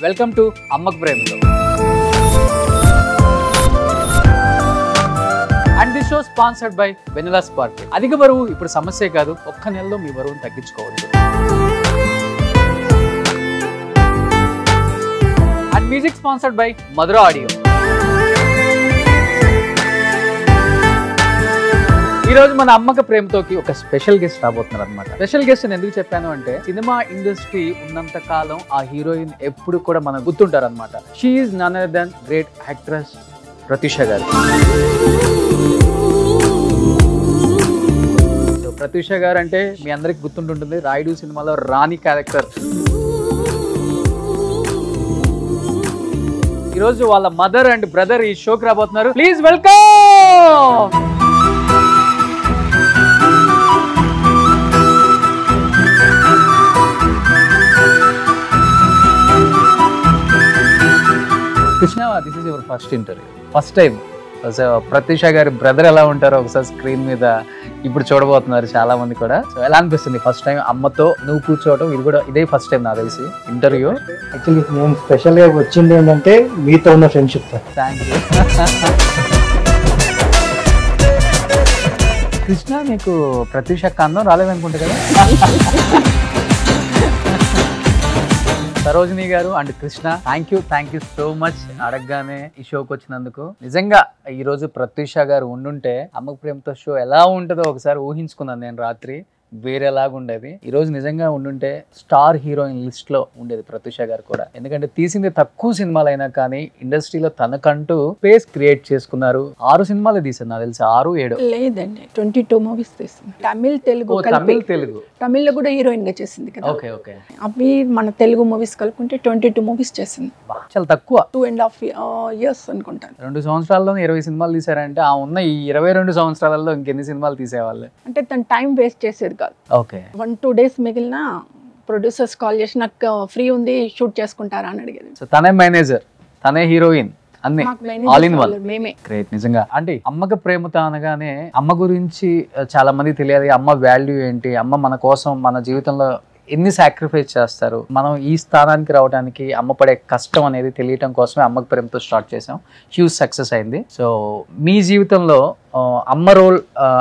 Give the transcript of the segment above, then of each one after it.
Welcome to అమ్మకు ప్రేమతో. And the show sponsored by vanilla spark. అధిక బరువు ఇప్పుడు సమస్యే కాదు, ఒక్క నెలలో మీ బరువును తగ్గించుకోవచ్చు. And music sponsored by Madhura Audio. ఈ రోజు మన అమ్మక ప్రేమతోకి ఒక స్పెషల్ గెస్ట్ రాబోతున్నారు అనమాట. స్పెషల్ గెస్ట్ అని ఎందుకు చెప్పాను అంటే, సినిమా ఇండస్ట్రీ ఉన్నంత కాలం ఆ హీరోయిన్ ఎప్పుడు కూడా మనకు గుర్తుంటారు అనమాట. She is none other than great actress Pratyusha garu. So Pratyusha గారు అంటే మీ అందరికి గుర్తుంటుంటుంది, రాయుడు సినిమాలో రాణి క్యారెక్టర్. ఈరోజు వాళ్ళ మదర్ అండ్ బ్రదర్ ఈ షోకి రాబోతున్నారు. Please welcome. Krishna, this is your first interview, first time. Pratyusha గారి బ్రదర్ ఎలా ఉంటారో ఒకసారి స్క్రీన్ మీద ఇప్పుడు చూడబోతున్నారు చాలా మంది కూడా. సో ఎలా అనిపిస్తుంది ఫస్ట్ టైం అమ్మతో నువ్వు కూర్చోవడం? ఇది కూడా ఇదే ఫస్ట్ టైం నాకు తెలిసి ఇంటర్వ్యూ. యాక్చువల్లీ నేను స్పెషల్గా వచ్చింది ఏంటంటే మీతో ఉన్న ఫ్రెండ్షిప్. Thank you. కృష్ణ, మీకు ప్రత్యూష అందం రాలేదనుకుంటా కదా? సరోజిని గారు and Krishna, thank you so much అడగగానే ఈ షోకి వచ్చినందుకు. నిజంగా ఈ రోజు ప్రత్యూష గారు ఉండుంటే అమ్మకు ప్రేమతో షో ఎలా ఉంటుందో ఒకసారి ఊహించుకున్నాను నేను రాత్రి. వేరేలాగా ఉండేది. ఈ రోజు నిజంగా ఉండుంటే స్టార్ హీరోయిన్ లిస్ట్ లో ఉండేది ప్రత్యూష గారు కూడా. ఎందుకంటే తీసింది తక్కువ సినిమాలు అయినా కానీ ఇండస్ట్రీలో తనకంటూ స్పేస్ క్రియేట్ చేసుకున్నారు. 6 సినిమాలు తీసారు నాకు తెలిసి, 6, 7 లేదండి, 22 మూవీస్ తీసింది. తమిళ్, తెలుగు. తమిళ్లో కూడా హీరోయిన్ గా చేసింది కదా. Okay okay. అవి మన తెలుగు మూవీస్ కలుపుకుంటే 22 మూవీస్ చేసింది. చాలా తక్కువ, 2.5 years అనుకుంటాను. 2 సంవత్సరాల్లో 20 సినిమాలు తీసారంటే ఆ ఉన్న ఈ 22 సంవత్సరాలలో ఇంకెన్ని సినిమాలు తీసేవాళ్ళు? అంటే తను టైం వేస్ట్ చేసేది కాదు. ఓకే. 1-2 days మిగిలిన ప్రొడ్యూసర్స్ కాల్ చేసి నాకు ఫ్రీ ఉంది షూట్ చేసుకుంటారా అని అడిగేది. సో తనే మేనేజర్, తనే హీరోయిన్, అన్ని ఆల్ ఇన్ వన్. మేమే. గ్రేట్ నిజంగా. అంటే అమ్మకి ప్రేమతో అనగానే అమ్మ గురించి చాలా మంది తెలియదు. అమ్మ వాల్యూ ఏంటి, అమ్మ మన కోసం మన జీవితంలో ఎన్ని సాక్రిఫైస్ చేస్తారు, మనం ఈ స్థానానికి రావడానికి అమ్మ పడే కష్టం అనేది తెలియటం కోసమే అమ్మకి ప్రేమతో స్టార్ట్ చేసాం. హ్యూజ్ సక్సెస్ అయింది. సో మీ జీవితంలో అమ్మ రోల్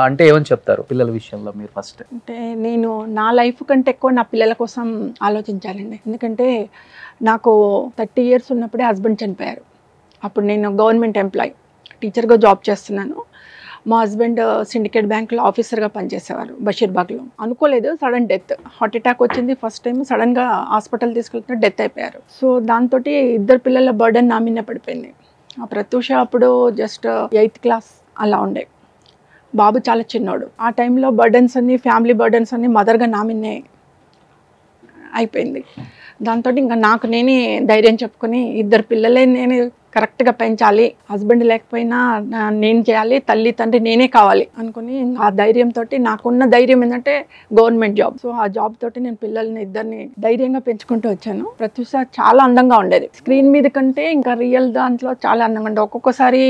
అంటే ఏమని చెప్తారు పిల్లల విషయంలో మీరు? ఫస్ట్ అంటే నేను నా లైఫ్ కంటే ఎక్కువ నా పిల్లల కోసం ఆలోచించాలండి. ఎందుకంటే నాకు 30 years ఉన్నప్పుడే హస్బెండ్ చనిపోయారు. అప్పుడు నేను గవర్నమెంట్ ఎంప్లాయీ, టీచర్గా జాబ్ చేస్తున్నాను. మా హస్బెండ్ సిండికేట్ బ్యాంక్లో ఆఫీసర్గా పనిచేసేవారు బషీర్బాగ్లో. అనుకోలేదు, సడన్ డెత్, హార్ట్ అటాక్ వచ్చింది. ఫస్ట్ టైం సడన్గా హాస్పిటల్ తీసుకెళ్తే డెత్ అయిపోయారు. సో దాంతో 2 పిల్లల బర్డెన్ నా మీద పడిపోయింది. ఆ ప్రత్యూష అప్పుడు జస్ట్ 8th class అలా ఉండే. బాబు చాలా చిన్నోడు. ఆ టైంలో బర్డెన్స్ అన్ని, ఫ్యామిలీ బర్డెన్స్ అన్ని మదర్గా నా మీదనే అయిపోయింది. దాంతో ఇంకా నాకు నేనే ధైర్యం చెప్పుకొని 2 పిల్లలే నేను కరెక్ట్గా పెంచాలి, హస్బెండ్ లేకపోయినా నేను చేయాలి, తల్లి తండ్రి నేనే కావాలి అనుకుని ఆ ధైర్యంతో, నాకున్న ధైర్యం ఏంటంటే గవర్నమెంట్ జాబ్. సో ఆ జాబ్ తోటి నేను పిల్లల్ని 2 ధైర్యంగా పెంచుకుంటూ వచ్చాను. ప్రత్యూష చాలా అందంగా ఉండేది. స్క్రీన్ మీద కంటే ఇంకా రియల్ దాంట్లో చాలా అందంగా ఉండేది. ఒక్కొక్కసారి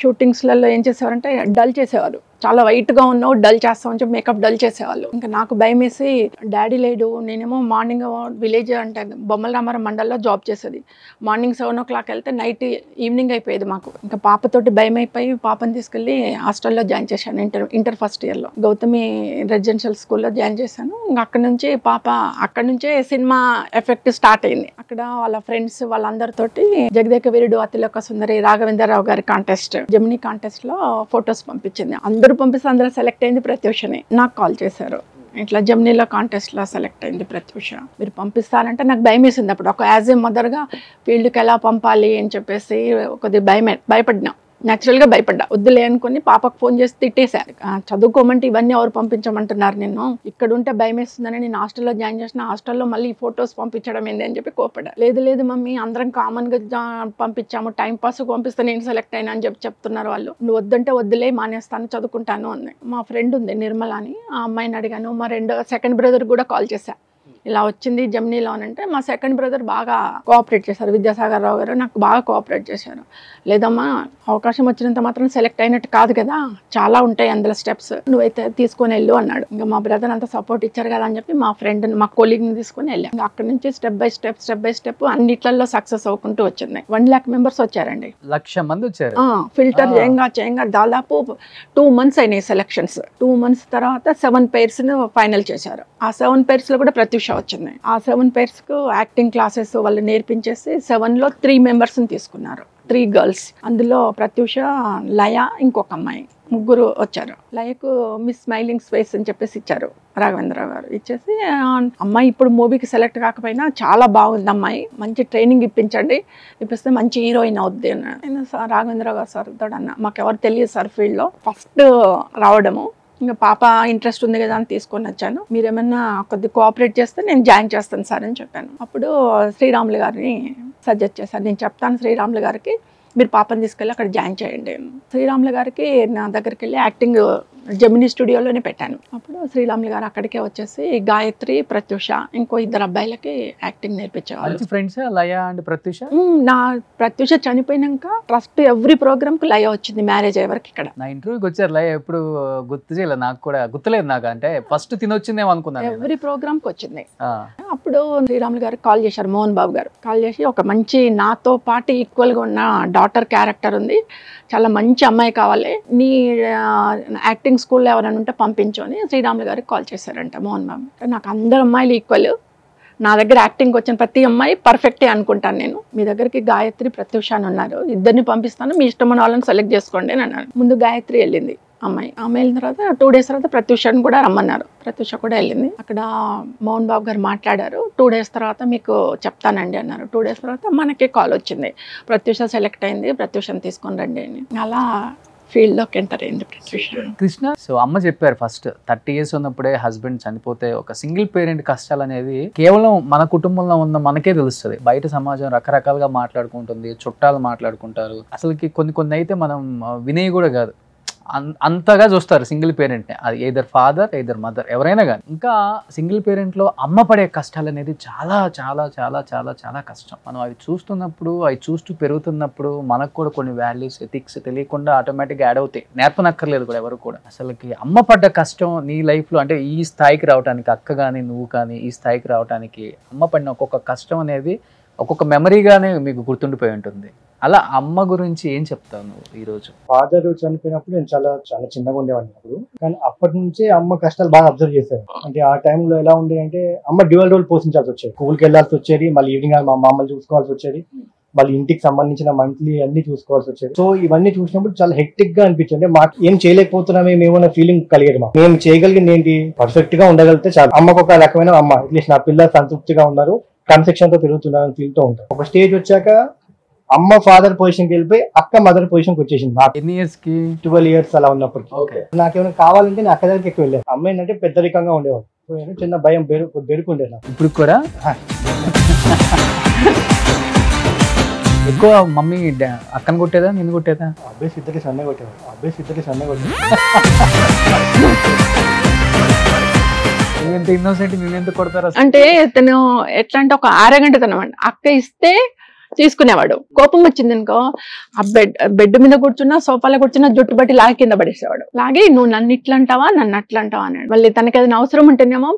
షూటింగ్స్లలో ఏం చేసేవారంటే డల్ చేసేవారు. చాలా వైట్గా ఉన్నావు, డల్ చేస్తామని చెప్పి మేకప్ డల్ చేసేవాళ్ళు. ఇంకా నాకు భయం వేసి, డాడీ లేడు, నేనేమో మార్నింగ్ విలేజ్ అంటే బొమ్మలరామారం మండల్లో జాబ్ చేసేది. మార్నింగ్ 7 o'clock వెళ్తే నైట్ ఈవినింగ్ అయిపోయేది మాకు. ఇంకా పాపతోటి భయం అయిపోయి పాపని తీసుకెళ్ళి హాస్టల్లో జాయిన్ చేశాను. ఇంటర్ ఫస్ట్ ఇయర్లో గౌతమి రెసిడెన్షియల్ స్కూల్లో జాయిన్ చేశాను. ఇంకా అక్కడ నుంచే సినిమా ఎఫెక్ట్ స్టార్ట్ అయింది. అక్కడ వాళ్ళ ఫ్రెండ్స్ వాళ్ళందరితోటి జగదేక వీరుడు అతిలోక సుందరి రాఘవేంద్రరావు గారి కాంటెస్ట్, జెమినీ కాంటెస్ట్లో ఫొటోస్ పంపించింది. అందరూ పంపిస్తే అందులో సెలెక్ట్ అయింది ప్రత్యూషని. నాకు కాల్ చేశారు, ఇట్లా జెమినీలో కాంటెస్ట్లో సెలెక్ట్ అయింది ప్రత్యూష, మీరు పంపిస్తారంటే నాకు భయం వేసింది. అప్పుడు ఒక యాజ్ ఏ మదర్గా ఫీల్డ్కి ఎలా పంపాలి అని చెప్పేసి కొద్దిగా భయపడినా. న్యాచురల్గా భయపడ్డా, వద్దులే అనుకుని పాపకు ఫోన్ చేసి తిట్టేశారు. చదువుకోమంటే ఇవన్నీ ఎవరు పంపించమంటున్నారు, నేను ఇక్కడ ఉంటే భయం వేస్తుందని నేను హాస్టల్లో జాయిన్ చేసిన, హాస్టల్లో మళ్ళీ ఈ ఫొటోస్ పంపించడం ఏంది అని చెప్పి కోపడ్డా. లేదు మమ్మీ, అందరం కామన్గా పంపించాము, టైం పాస్కి పంపిస్తే నేను సెలెక్ట్ అయినా అని చెప్తున్నారు వాళ్ళు. నువ్వు వద్దంటే వద్దులే, మానేస్తాను, చదువుకుంటాను అంది. మా ఫ్రెండ్ ఉంది నిర్మల అని, ఆ అమ్మాయిని అడిగాను. మా సెకండ్ బ్రదర్ కూడా కాల్ చేశా, ఇలా వచ్చింది జెమినీలో అని అంటే మా సెకండ్ బ్రదర్ బాగా కోఆపరేట్ చేశారు. విద్యాసాగర్ రావు గారు నాకు బాగా కోఆపరేట్ చేశారు. లేదమ్మా అవకాశం వచ్చినంత మాత్రం సెలెక్ట్ అయినట్టు కాదు కదా, చాలా ఉంటాయి అందులో స్టెప్స్, నువ్వైతే తీసుకొని వెళ్ళు అన్నాడు. ఇంకా మా బ్రదర్ అంతా సపోర్ట్ ఇచ్చారు కదా అని చెప్పి మా ఫ్రెండ్ మా కొలీగ్ని తీసుకొని వెళ్ళాం. అక్కడ నుంచి స్టెప్ బై స్టెప్ అన్నిట్లలో సక్సెస్ అవ్వకుంటూ వచ్చింది. 1 lakh members వచ్చారండి. 1,00,000 మంది వచ్చారు. ఫిల్టర్ చేయంగా దాదాపు 2 months అయినాయి సెలక్షన్స్. 2 months తర్వాత 7 pairs ను ఫైనల్ చేశారు. ఆ 7 pairs లో కూడా ప్రత్యూష వచ్చింది. ఆ 7 pairs కు యాక్టింగ్ క్లాసెస్ వాళ్ళు నేర్పించేసి 7 లో 3 members ని తీసుకున్నారు, 3 girls. అందులో ప్రత్యూష, లయ, ఇంకొక అమ్మాయి, ముగ్గురు వచ్చారు. లయకు మిస్ స్మైలింగ్ స్పేస్ అని చెప్పేసి ఇచ్చారు రాఘవేంద్రరావు గారు. ఇచ్చేసి అమ్మాయి ఇప్పుడు మూవీకి సెలెక్ట్ కాకపోయినా చాలా బాగుంది అమ్మాయి, మంచి ట్రైనింగ్ ఇప్పించండి, ఇప్పిస్తే మంచి హీరోయిన్ అవుద్ది అన్న. నేను రాఘవేంద్రరావు గారు సార్ తోడు అన్న, మాకెవరు తెలియదు సార్ ఫీల్డ్లో, ఫస్ట్ రావడము, ఇంకా పాప ఇంట్రెస్ట్ ఉంది కదా అని తీసుకొని వచ్చాను, మీరేమన్నా కొద్దిగా కోఆపరేట్ చేస్తే నేను జాయిన్ చేస్తాను సార్ అని చెప్పాను. అప్పుడు శ్రీరాములు గారిని సజెస్ట్ చేశాను, నేను చెప్తాను శ్రీరాములు గారికి, మీరు పాపని తీసుకెళ్ళి అక్కడ జాయిన్ చేయండి. శ్రీరాములు గారికి నా దగ్గరికి వెళ్ళి యాక్టింగ్ జెమినీ స్టూడియోలోనే పెట్టాను. అప్పుడు శ్రీరాములు గారు అక్కడికే వచ్చేసి గాయత్రి, ప్రత్యూష, ఇంకో 2 అబ్బాయిలకి యాక్టింగ్ నేర్పించేవాళ్ళు. Friends Laya and Pratyusha. నా ప్రత్యూష చనిపోయినాక ఫస్ట్ ఎవ్రీ ప్రోగ్రామ్ కు లయ వచ్చింది, మ్యారేజ్ అయ్యేవరకు. ఇక్కడ నా ఇంటర్వ్యూకి వచ్చారు లయ, ఎప్పుడు గుర్తు చేయలేదు, నాకు కూడా గుర్తులేదు. నాకు అంటే ఫస్ట్ తినొచ్చిందేమో అనుకున్నాను. ఎవ్రీ ప్రోగ్రామ్ కి వచ్చింది. అప్పుడు శ్రీరాములు గారు కాల్ చేశారు, మోహన్ బాబు గారు కాల్ చేసి, ఒక మంచి నాతో పాటు ఈక్వల్ గా ఉన్న డాటర్ క్యారెక్టర్ ఉంది, చాలా మంచి అమ్మాయి కావాలి, నీ యాక్టింగ్ స్కూల్లో ఎవరైనా ఉంటే పంపించు అని శ్రీరాములు గారికి కాల్ చేశారంట మోహన్ బాబు. నాకు అందరు అమ్మాయిలు ఈక్వల్, నా దగ్గర యాక్టింగ్ వచ్చిన ప్రతి అమ్మాయి పర్ఫెక్టే అనుకుంటాను నేను, మీ దగ్గరికి గాయత్రి, ప్రత్యూష అని ఉన్నారు, ఇద్దరిని పంపిస్తాను, మీ ఇష్టమైన వాళ్ళని సెలెక్ట్ చేసుకోండి అని అన్నారు. ముందు గాయత్రి వెళ్ళింది అమ్మాయి, వెళ్ళిన తర్వాత 2 days తర్వాత ప్రత్యూషని కూడా రమ్మన్నారు, ప్రత్యూష కూడా వెళ్ళింది. అక్కడ మోహన్ బాబు గారు మాట్లాడారు, 2 days తర్వాత మీకు చెప్తానండి అన్నారు. 2 days తర్వాత మనకి కాల్ వచ్చింది, ప్రత్యూష సెలెక్ట్ అయింది, ప్రత్యూషని తీసుకొని రండి అని. అలా ఫీల్డ్లోకి ఎంటర్ అయింది ప్రత్యూష. కృష్ణ, సో అమ్మ చెప్పారు ఫస్ట్ 30 years ఉన్నప్పుడే హస్బెండ్ చనిపోతే ఒక సింగిల్ పేరెంట్ కష్టాలు అనేది కేవలం మన కుటుంబంలో ఉన్న మనకే తెలుస్తుంది. బయట సమాజం రకరకాలుగా మాట్లాడుకుంటుంది, చుట్టాలు మాట్లాడుకుంటారు, అసలుకి కొన్ని అయితే మనం వినేవి కూడా కాదు, అంతగా చూస్తారు సింగిల్ పేరెంట్ని. అది ఎయిదర్ ఫాదర్ ఎయిదర్ మదర్ ఎవరైనా కానీ. ఇంకా సింగిల్ పేరెంట్లో అమ్మ పడే కష్టాలు అనేది చాలా చాలా చాలా చాలా చాలా కష్టం. మనం అవి చూస్తున్నప్పుడు, అవి చూస్తూ పెరుగుతున్నప్పుడు మనకు కూడా కొన్ని వాల్యూస్, ఎథిక్స్ తెలియకుండా ఆటోమేటిక్గా యాడ్ అవుతాయి, నేర్పనక్కర్లేదు కూడా ఎవరు కూడా. అసలుకి అమ్మ పడ్డ కష్టం నీ లైఫ్లో, అంటే ఈ స్థాయికి రావడానికి, అక్క కానీ నువ్వు కానీ ఈ స్థాయికి రావడానికి అమ్మ పడిన ఒక్కొక్క కష్టం అనేది ఒక్కొక్క మెమరీగానే మీకు గుర్తుండిపోయి ఉంటుంది. అలా అమ్మ గురించి ఏం చెప్తావు నువ్వు ఈరోజు? ఫాదర్ చనిపోయినప్పుడు నేను చాలా చిన్నగా ఉండేవాడిని అప్పుడు, కానీ అప్పటి నుంచే అమ్మ కష్టాలు బాగా అబ్జర్వ్ చేశాను. అంటే ఆ టైంలో ఎలా ఉండేది అంటే, అమ్మ డ్యూయల్ రోల్ పోషించాల్సి వచ్చేది, స్కూల్కి వెళ్ళాల్సి వచ్చేది, మళ్ళీ ఈవినింగ్ మా మమ్మల్ని చూసుకోవాల్సి వచ్చేది, మళ్ళీ ఇంటికి సంబంధించిన మంత్లీ అన్ని చూసుకోవాల్సి వచ్చేది. సో ఇవన్నీ చూసినప్పుడు చాలా హెక్టిక్ గా అనిపించింది. అంటే మాకు ఏం చేయలేకపోతున్నామేమో ఫీలింగ్ కలిగేది. మాకు మేము చేయగలిగింది ఏంటి, పర్ఫెక్ట్ గా ఉండగలిగితే చాలు. అమ్మకు ఒక రకమైన అమ్మ అట్లీస్ట్ నా పిల్లలు సంతృప్తిగా ఉన్నారు, కన్సెక్షన్ తో పెరుగుతున్నారు అని ఫీల్ తో ఉంటారు. ఒక స్టేజ్ వచ్చాక అమ్మ ఫాదర్ పొజిషన్ కి వెళ్ళిపోయి అక్క మదర్ పొజిషన్ కి వచ్చేసింది. నాకు ఎన్ని ఇయర్స్ కి? 12 years అలా ఉన్నప్పటికీ నాకేమైనా కావాలంటే నేను అక్క దగ్గరికి ఎక్కువ వెళ్ళాను. అమ్మాయి అంటే పెద్దరికంగా ఉండేవాడు, చిన్న భయం బెరుకుండే నాకు. ఇప్పుడు కూడా ఎక్కువ మమ్మీ అక్కను కొట్టేదా నిన్ను కొట్టేదా? అబ్బాయి ఇద్దరికి సన్నే కొట్టేవాడు. ఎంత ఇన్నోసెంట్, నేను ఎంత కొడతారా అంటే తను ఎట్లా అంటే ఒక ఆరగంటతనం అండి. అక్క ఇస్తే తీసుకునేవాడు, కోపం వచ్చింది అనుకో ఆ బెడ్ మీద కూర్చున్నా, సోఫాలో కూర్చున్నా జుట్టు బట్టి లాగి కింద పడేసేవాడు. లాగి నువ్వు నన్ను ఇట్లా అంటావా, నన్ను అట్లా అంటావా అన్నాడు. మళ్ళీ తనకి ఏదైనా అవసరం ఉంటేనేమో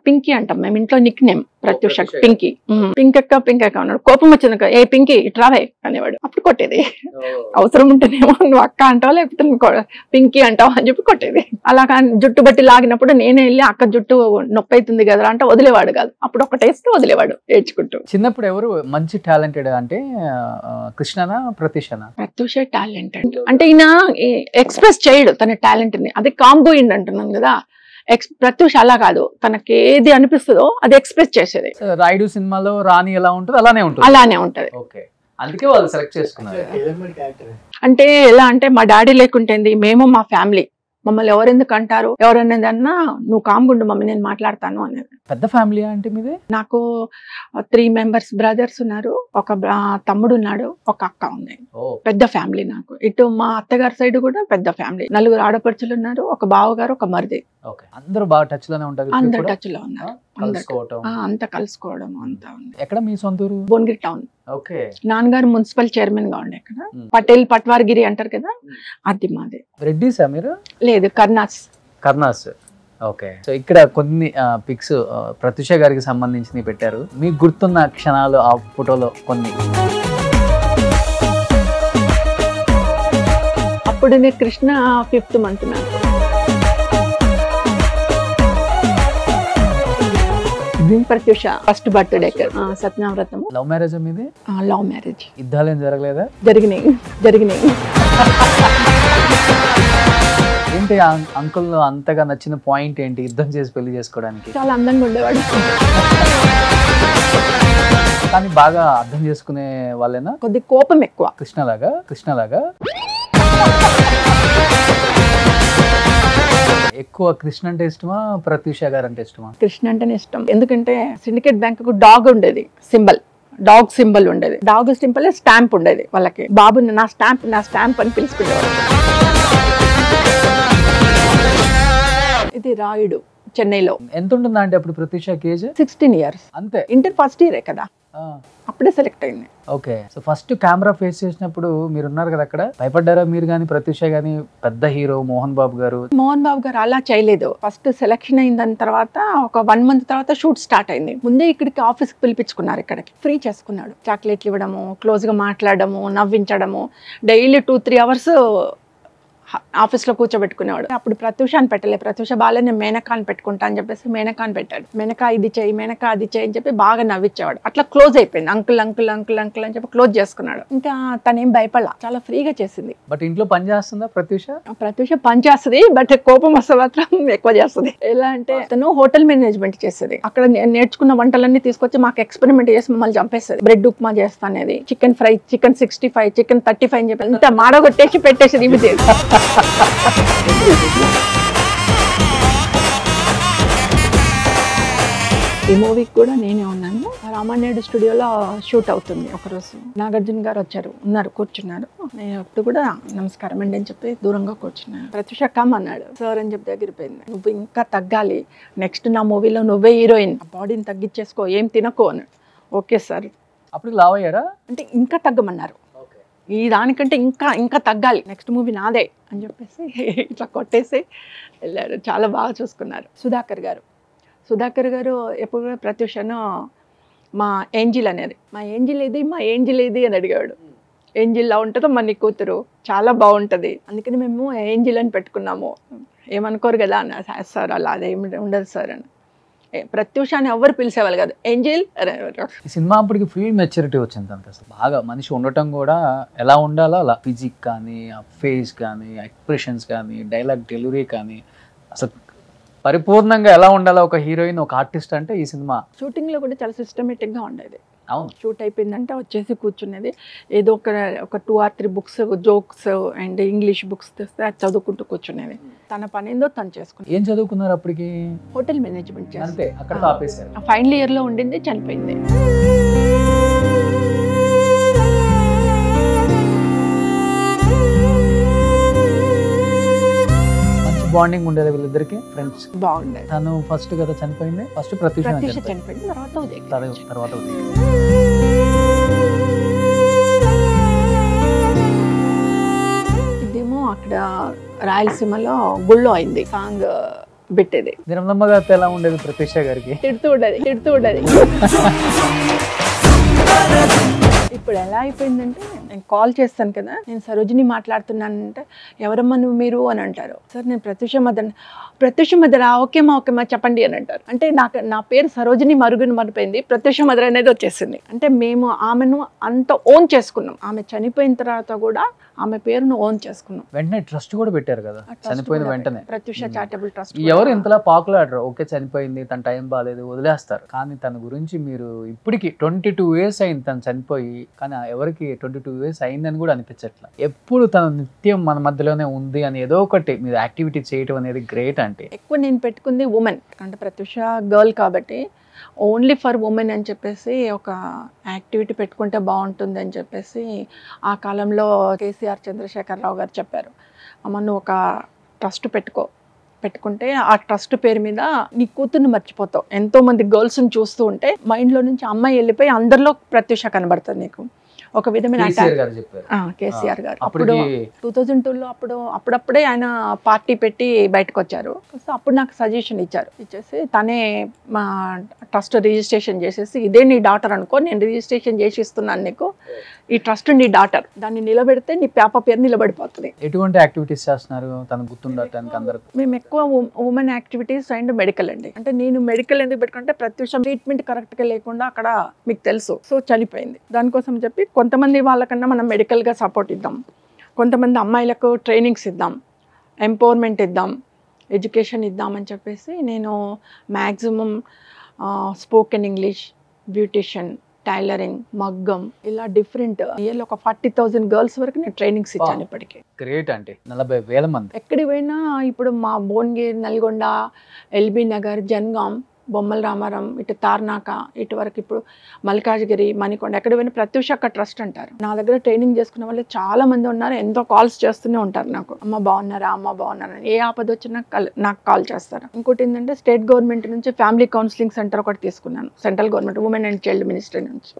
పింకీ అంటాం మేము ఇంట్లో, నిక్ నేమ్ ప్రత్యూష పింకీ. పింకక్క అన్నాడు. కోపం వచ్చింది ఏ పింకీ ఇట్రావే అనేవాడు, అప్పుడు కొట్టేది. అవసరం ఉంటేనేమో నువ్వు అక్క అంటావా లేకపోతే పింకీ అంటావా అని చెప్పి కొట్టేది. అలా జుట్టు బట్టి లాగినప్పుడు నేనే వెళ్ళి అక్క జుట్టు నొప్పి అవుతుంది కదా అంటే వదిలేవాడు కాదు, అప్పుడు ఒక టేస్ట్ వదిలేవాడు ఏడ్చుకుంటూ. చిన్నప్పుడు ఎవరు మంచి టాలెంటెడ్ అంటే కృష్ణనా ప్రత్యూషనా? ప్రత్యూష టాలెంటెడ్ అంటే ఈయన ఎక్స్ప్రెస్ చేయడు తన టాలెంట్ ని, అది కాంబోయిండ్ అంటున్నాను కదా. ప్రత్యూష అలా కాదు, తనకి ఏది అనిపిస్తుందో అది ఎక్స్ప్రెస్ చేసేది. రాయుడు సినిమాలో రాణి ఎలా ఉంటుంది అలానే ఉంటది. ఓకే, అందుకే వాళ్ళు సెలెక్ట్ చేసుకున్నారు. అంటే ఎలా అంటే మా డాడీ లేకుంటేంది, మేము మా ఫ్యామిలీ, మమ్మల్ని ఎవరెందుకు అంటారు, ఎవరనేది అన్నా నువ్వు కామ్గుండు మమ్మీ నేను మాట్లాడతాను అనేది. పెద్ద ఫ్యామిలీ అంటే మీది? నాకు 3 members బ్రదర్స్ ఉన్నారు, ఒక తమ్ముడు ఉన్నాడు, ఒక అక్క ఉంది. పెద్ద ఫ్యామిలీ నాకు. ఇటు మా అత్తగారి సైడ్ కూడా పెద్ద ఫ్యామిలీ, 4 ఆడపడుచులు ఉన్నారు, ఒక బావగారు, ఒక మరిది. అందరూ బాగా టచ్ లోనే ఉంటారు. అందరు టచ్ లో ఉన్నారు. కలుసుకోవటం అంతా కలుసుకోవడం అంతా ఉంది. ఎక్కడ మీ సొంతూరు? భువనగిరి టౌన్. ఓకే. నాన్నగారు మున్సిపల్ చైర్మన్ గా ఉండే అక్కడ. పటేల్ పట్వార్గిరి అంటారు కదా, అది మాది. రెడ్డిసా మీరు? లేదు, కర్నాస్. కర్నాస్. ఓకే. సో ఇక్కడ కొన్ని పిక్స్ ప్రత్యూష గారికి సంబంధించి పెట్టారు. మీకు గుర్తున్న క్షణాలు ఆ ఫోటోలో కొన్ని. అప్పుడు నేను కృష్ణ 5th month నాకు. ప్రత్యూష ఫస్ట్ బర్త్డే సత్యనావ్రతం. లవ్ మ్యారేజ్ మీది? Love marriage. యుద్ధాలు ఏం జరగలేదా? జరిగినాయి. ఏంటి అంకుల్ అంతగా నచ్చిన పాయింట్ ఏంటి యుద్ధం చేసి పెళ్లి చేసుకోవడానికి? చాలా అందంగా ఉండేవాడు. కానీ బాగా అర్థం చేసుకునే వాళ్ళేనా? కొద్ది కోపం ఎక్కువ. కృష్ణలాగా ఎక్కువ కృష్ణ అంటే ఇష్టమా, ప్రత్యూష గారు అంటే ఇష్టమా? కృష్ణ అంటేనే ఇష్టం. ఎందుకంటే సిండికేట్ బ్యాంక్ కు డాగ్ ఉండేది, సింబల్, డాగ్ సింబల్ ఉండేది. డాగ్ సింబల్ స్టాంప్ ఉండేది వాళ్ళకి. బాబు నా స్టాంప్ అని పిలుచుకునేవాడు. ఇది రాయుడు, చెన్నైలో. ఎంత ఉంటుందా అంటే అప్పుడు ప్రత్యూష కేజ్? 16 years. అంతే. ఇంటర్ ఫస్ట్ ఇయరే కదా, అప్పుడే సెలెక్ట్ అయింది. Okay. So first camera face చేసినప్పుడు మీరు ఉన్నారు కదా అక్కడ, భయపడ్డారా మీరు కానీ ప్రత్యూష గానీ? పెద్ద హీరో మోహన్ బాబు గారు అలా చేయలేదు. ఫస్ట్ సెలెక్షన్ అయిన దాని తర్వాత ఒక 1 month తర్వాత షూట్ స్టార్ట్ అయింది. ముందే ఇక్కడికి ఆఫీస్ కి పిలిపించుకున్నారు. ఇక్కడికి ఫ్రీ చేసుకున్నాడు. చాక్లెట్లు ఇవ్వడము, క్లోజ్ గా మాట్లాడము, నవ్వించడము, డైలీ 2-3 hours ఆఫీస్లో కూర్చోబెట్టుకునేవాడు. అప్పుడు ప్రత్యూష అని పెట్టలే, ప్రత్యూష బాలే నేను మేనకా అని పెట్టుకుంటా అని చెప్పేసి మేనకా అని పెట్టాడు. మేనకా ఇది చేయి, మేనకా అది చేయి అని చెప్పి బాగా నవ్వించేవాడు. అట్లా క్లోజ్ అయిపోయింది. అంకుల్ అంకుల్ అంకుల్ అంకుల్ అని చెప్పి క్లోజ్ చేసుకున్నాడు. ఇంకా తనేం భయపడలా, చాలా ఫ్రీగా చేసింది. బట్ ఇంట్లో పని చేస్తుందా ప్రత్యూష? పని చేస్తుంది, బట్ కోపం వస్తే మాత్రం ఎక్కువ చేస్తుంది. ఎలా అంటే తను హోటల్ మేనేజ్మెంట్ చేస్తుంది. అక్కడ నేర్చుకున్న వంటలన్నీ తీసుకొచ్చి మాకు ఎక్స్పెరిమెంట్ చేసి మమ్మల్ని చంపేస్తుంది. బ్రెడ్ ఉప్మా చేస్తానేది, చికెన్ ఫ్రై, చికెన్ 65, చికెన్ 35 అని చెప్పి ఇంత మాడగొట్టేసి పెట్టేసి ఇవి ఈ మూవీకి కూడా నేనే ఉన్నాను. రామానాయుడు స్టూడియోలో షూట్ అవుతుంది. ఒకరోజు నాగార్జున గారు ఉన్నారు, కూర్చున్నారు. నేను అప్పుడు కూడా నమస్కారం అండి అని చెప్పి దూరంగా కూర్చున్నాను. ప్రత్యూష కమ్ అన్నాడు. సార్ అని చెప్పి దగ్గరిపోయింది. నువ్వు ఇంకా తగ్గాలి, నెక్స్ట్ నా మూవీలో నువ్వే హీరోయిన్, బాడీని తగ్గించేసుకో, ఏం తినకో అన్నాడు. Okay sir. అప్పుడు లావ్ అయ్యారా? అంటే ఇంకా తగ్గమన్నారు. ఈ దానికంటే ఇంకా తగ్గాలి, నెక్స్ట్ మూవీ నాదే అని చెప్పేసి ఇట్లా కొట్టేసి వెళ్ళారు. చాలా బాగా చూసుకున్నారు. సుధాకర్ గారు ఎప్పుడు కూడా ప్రత్యూషను మా ఏంజిల్ అనేది, మా ఏంజిల్ ఏది అని అడిగాడు. ఏంజిల్లా ఉంటుందో మన నీ కూతురు, చాలా బాగుంటుంది, అందుకని మేము ఏంజిల్ అని పెట్టుకున్నాము, ఏమనుకోరు కదా అన్న. సార్ అలా అదేమి ఉండదు సార్ అని. ప్రత్యూష అని ఎవరు పిలిచేవాళ్ళు కాదు, ఏంజిల్. ఈ సినిమా అప్పటికి ఫుల్ మెచ్యూరిటీ వచ్చింది తనకి. అసలు బాగా మనిషి ఉండటం కూడా ఎలా ఉండాలో అలా, ఫిజిక్ కానీ, ఆ ఫేస్ కానీ, ఎక్స్ప్రెషన్స్ కానీ, డైలాగ్ డెలివరీ కానీ, అసలు పరిపూర్ణంగా ఎలా ఉండాలో ఒక హీరోయిన్, ఒక ఆర్టిస్ట్ అంటే ఈ సినిమా. షూటింగ్ లో కూడా చాలా సిస్టమేటిక్ గా ఉండేది. అవును. షూట్ అయిపోయిందంటే వచ్చేసి కూర్చునేది, ఏదో ఒక 2 or 3 books, jokes and English books తెస్తే అది చదువుకుంటూ కూర్చునేది. తన పని ఏందో తను చేసుకుని. ఏం చదువుకున్నారు అప్పటికి? హోటల్ మేనేజ్మెంట్ అంతే, అక్కడ ఆపేశారు. ఫైనల్ ఇయర్ లో ఉండింది, చనిపోయింది. బాండింగ్ ఉండేది వీళ్ళిద్దరికి, ఫ్రెండ్స్ బాగుండేది. తను ఫస్ట్ కదా చనిపోయింది, ఫస్ట్ ప్రత్యూష చనిపోయింది, తర్వాత ఇదేమో అక్కడ రాయలసీమలో గుళ్ళో అయింది. సాంగ్ పెట్టేది. దినమ్మ గారితో ఎలా ఉండేది ప్రత్యూష గారికి? తిడుతూ ఉండేది. ఇప్పుడు ఎలా అయిపోయిందంటే, నేను కాల్ చేస్తాను కదా, నేను సరోజిని మాట్లాడుతున్నానంటే, ఎవరమ్మా నువ్వు మీరు అని అంటారు. సార్ నేను ప్రత్యూష మదర్ ఓకేమా చెప్పండి అని అంటారు. అంటే నా పేరు సరోజిని మరిపోయింది, ప్రత్యూష మదర్ అనేది వచ్చేసింది. అంటే మేము ఆమెను అంత ఓన్ చేసుకున్నాం. ఆమె చనిపోయిన తర్వాత కూడా ఆమె పేరును ఓన్ చేసుకున్నాం. వెంటనే ట్రస్ట్ కూడా పెట్టారు కదా, చనిపోయిన వెంటనే. Pratyusha charitable trust. ఎవరు ఇంతలా పాపులర్, ఓకే చనిపోయింది, తన టైం బాగాలేదు, వదిలేస్తారు. కానీ తన గురించి మీరు ఇప్పటికి 22 years అయింది తను చనిపోయి, కానీ ఎవరికి 22 years అయిందని కూడా అనిపించట్లా. ఎప్పుడు తను నిత్యం మన మధ్యలోనే ఉంది అని ఏదో ఒకటి మీరు యాక్టివిటీ చేయటం అనేది గ్రేట్. అంటే ఎక్కువ నేను పెట్టుకుంది ఉమెన్, అంటే ప్రత్యూష గర్ల్ కాబట్టి ఓన్లీ ఫర్ ఉమెన్ అని చెప్పేసి ఒక యాక్టివిటీ పెట్టుకుంటే బాగుంటుంది అని చెప్పేసి ఆ కాలంలో కేసీఆర్ చంద్రశేఖరరావు గారు చెప్పారు. అమ్మ నువ్వు ఒక ట్రస్ట్ పెట్టుకో, పెట్టుకుంటే ఆ ట్రస్ట్ పేరు మీద నీ కూతుర్ని మర్చిపోతావు. ఎంతో మంది గర్ల్స్ని చూస్తూ ఉంటే మైండ్లో నుంచి అమ్మాయి వెళ్ళిపోయి అందరిలో ప్రత్యూష కనబడుతుంది నీకు. ఒక విధమైన కేసీఆర్ గారు అప్పుడు 2002లో అప్పుడప్పుడే ఆయన పార్టీ పెట్టి బయటకు వచ్చారు. సో అప్పుడు నాకు సజెషన్ ఇచ్చేసి తనే మా ట్రస్ట్ రిజిస్ట్రేషన్ చేసేసి, ఇదే నీ డాటర్ అనుకో, నేను రిజిస్ట్రేషన్ చేసి ఇస్తున్నాను నీకు, ఈ ట్రస్ట్ నీ డాటర్, దాన్ని నిలబెడితే నీ పాప పేరు నిలబడిపోతుంది. ఎటువంటి యాక్టివిటీస్ చేస్తున్నారు తనకు గుర్తుండటానికి అందరూ? మేము ఎక్కువ ఉమెన్ యాక్టివిటీస్ అండ్ మెడికల్ అండి. అంటే నేను మెడికల్ ఎందుకు పెట్టుకుంటే ప్రత్యూష ట్రీట్మెంట్ కరెక్ట్గా లేకుండా అక్కడ మీకు తెలుసు సో చనిపోయింది. దానికోసం చెప్పి కొంతమంది వాళ్ళకన్నా మనం మెడికల్గా సపోర్ట్ ఇద్దాం, కొంతమంది అమ్మాయిలకు ట్రైనింగ్స్ ఇద్దాం, ఎంపవర్మెంట్ ఇద్దాం, ఎడ్యుకేషన్ ఇద్దామని చెప్పేసి నేను maximum spoken English, beautician, tailoring, మగ్గం, ఇలా డిఫరెంట్ ఇయర్లో ఒక 40,000 గర్ల్స్ వరకు నేను ట్రైనింగ్స్ ఇచ్చాను ఇప్పటికీ. గ్రేట్ అంటే 40,000 మంది. ఎక్కడికి పోయినా ఇప్పుడు మా భువనగిరి, నల్గొండ, ఎల్బీ నగర్, జన్గాం, బొమ్మల రామారం, ఇటు తార్నాక, ఇటు వరకు ఇప్పుడు మల్కాజ్గిరి, మణికొండ, ఎక్కడ పోయినా ప్రత్యూష అక్క ట్రస్ట్ అంటారు. నా దగ్గర ట్రైనింగ్ చేసుకున్న వాళ్ళు చాలా మంది ఉన్నారు. ఎంతో కాల్స్ చేస్తూనే ఉంటారు నాకు, అమ్మ బాగున్నారా, అమ్మ బాగున్నారా, ఏ ఆపద వచ్చినా నాకు కాల్ చేస్తారు. ఇంకోటి ఏంటంటే స్టేట్ గవర్నమెంట్ నుంచి ఫ్యామిలీ కౌన్సిలింగ్ సెంటర్ ఒకటి తీసుకున్నాను, central government women and child ministry నుంచి.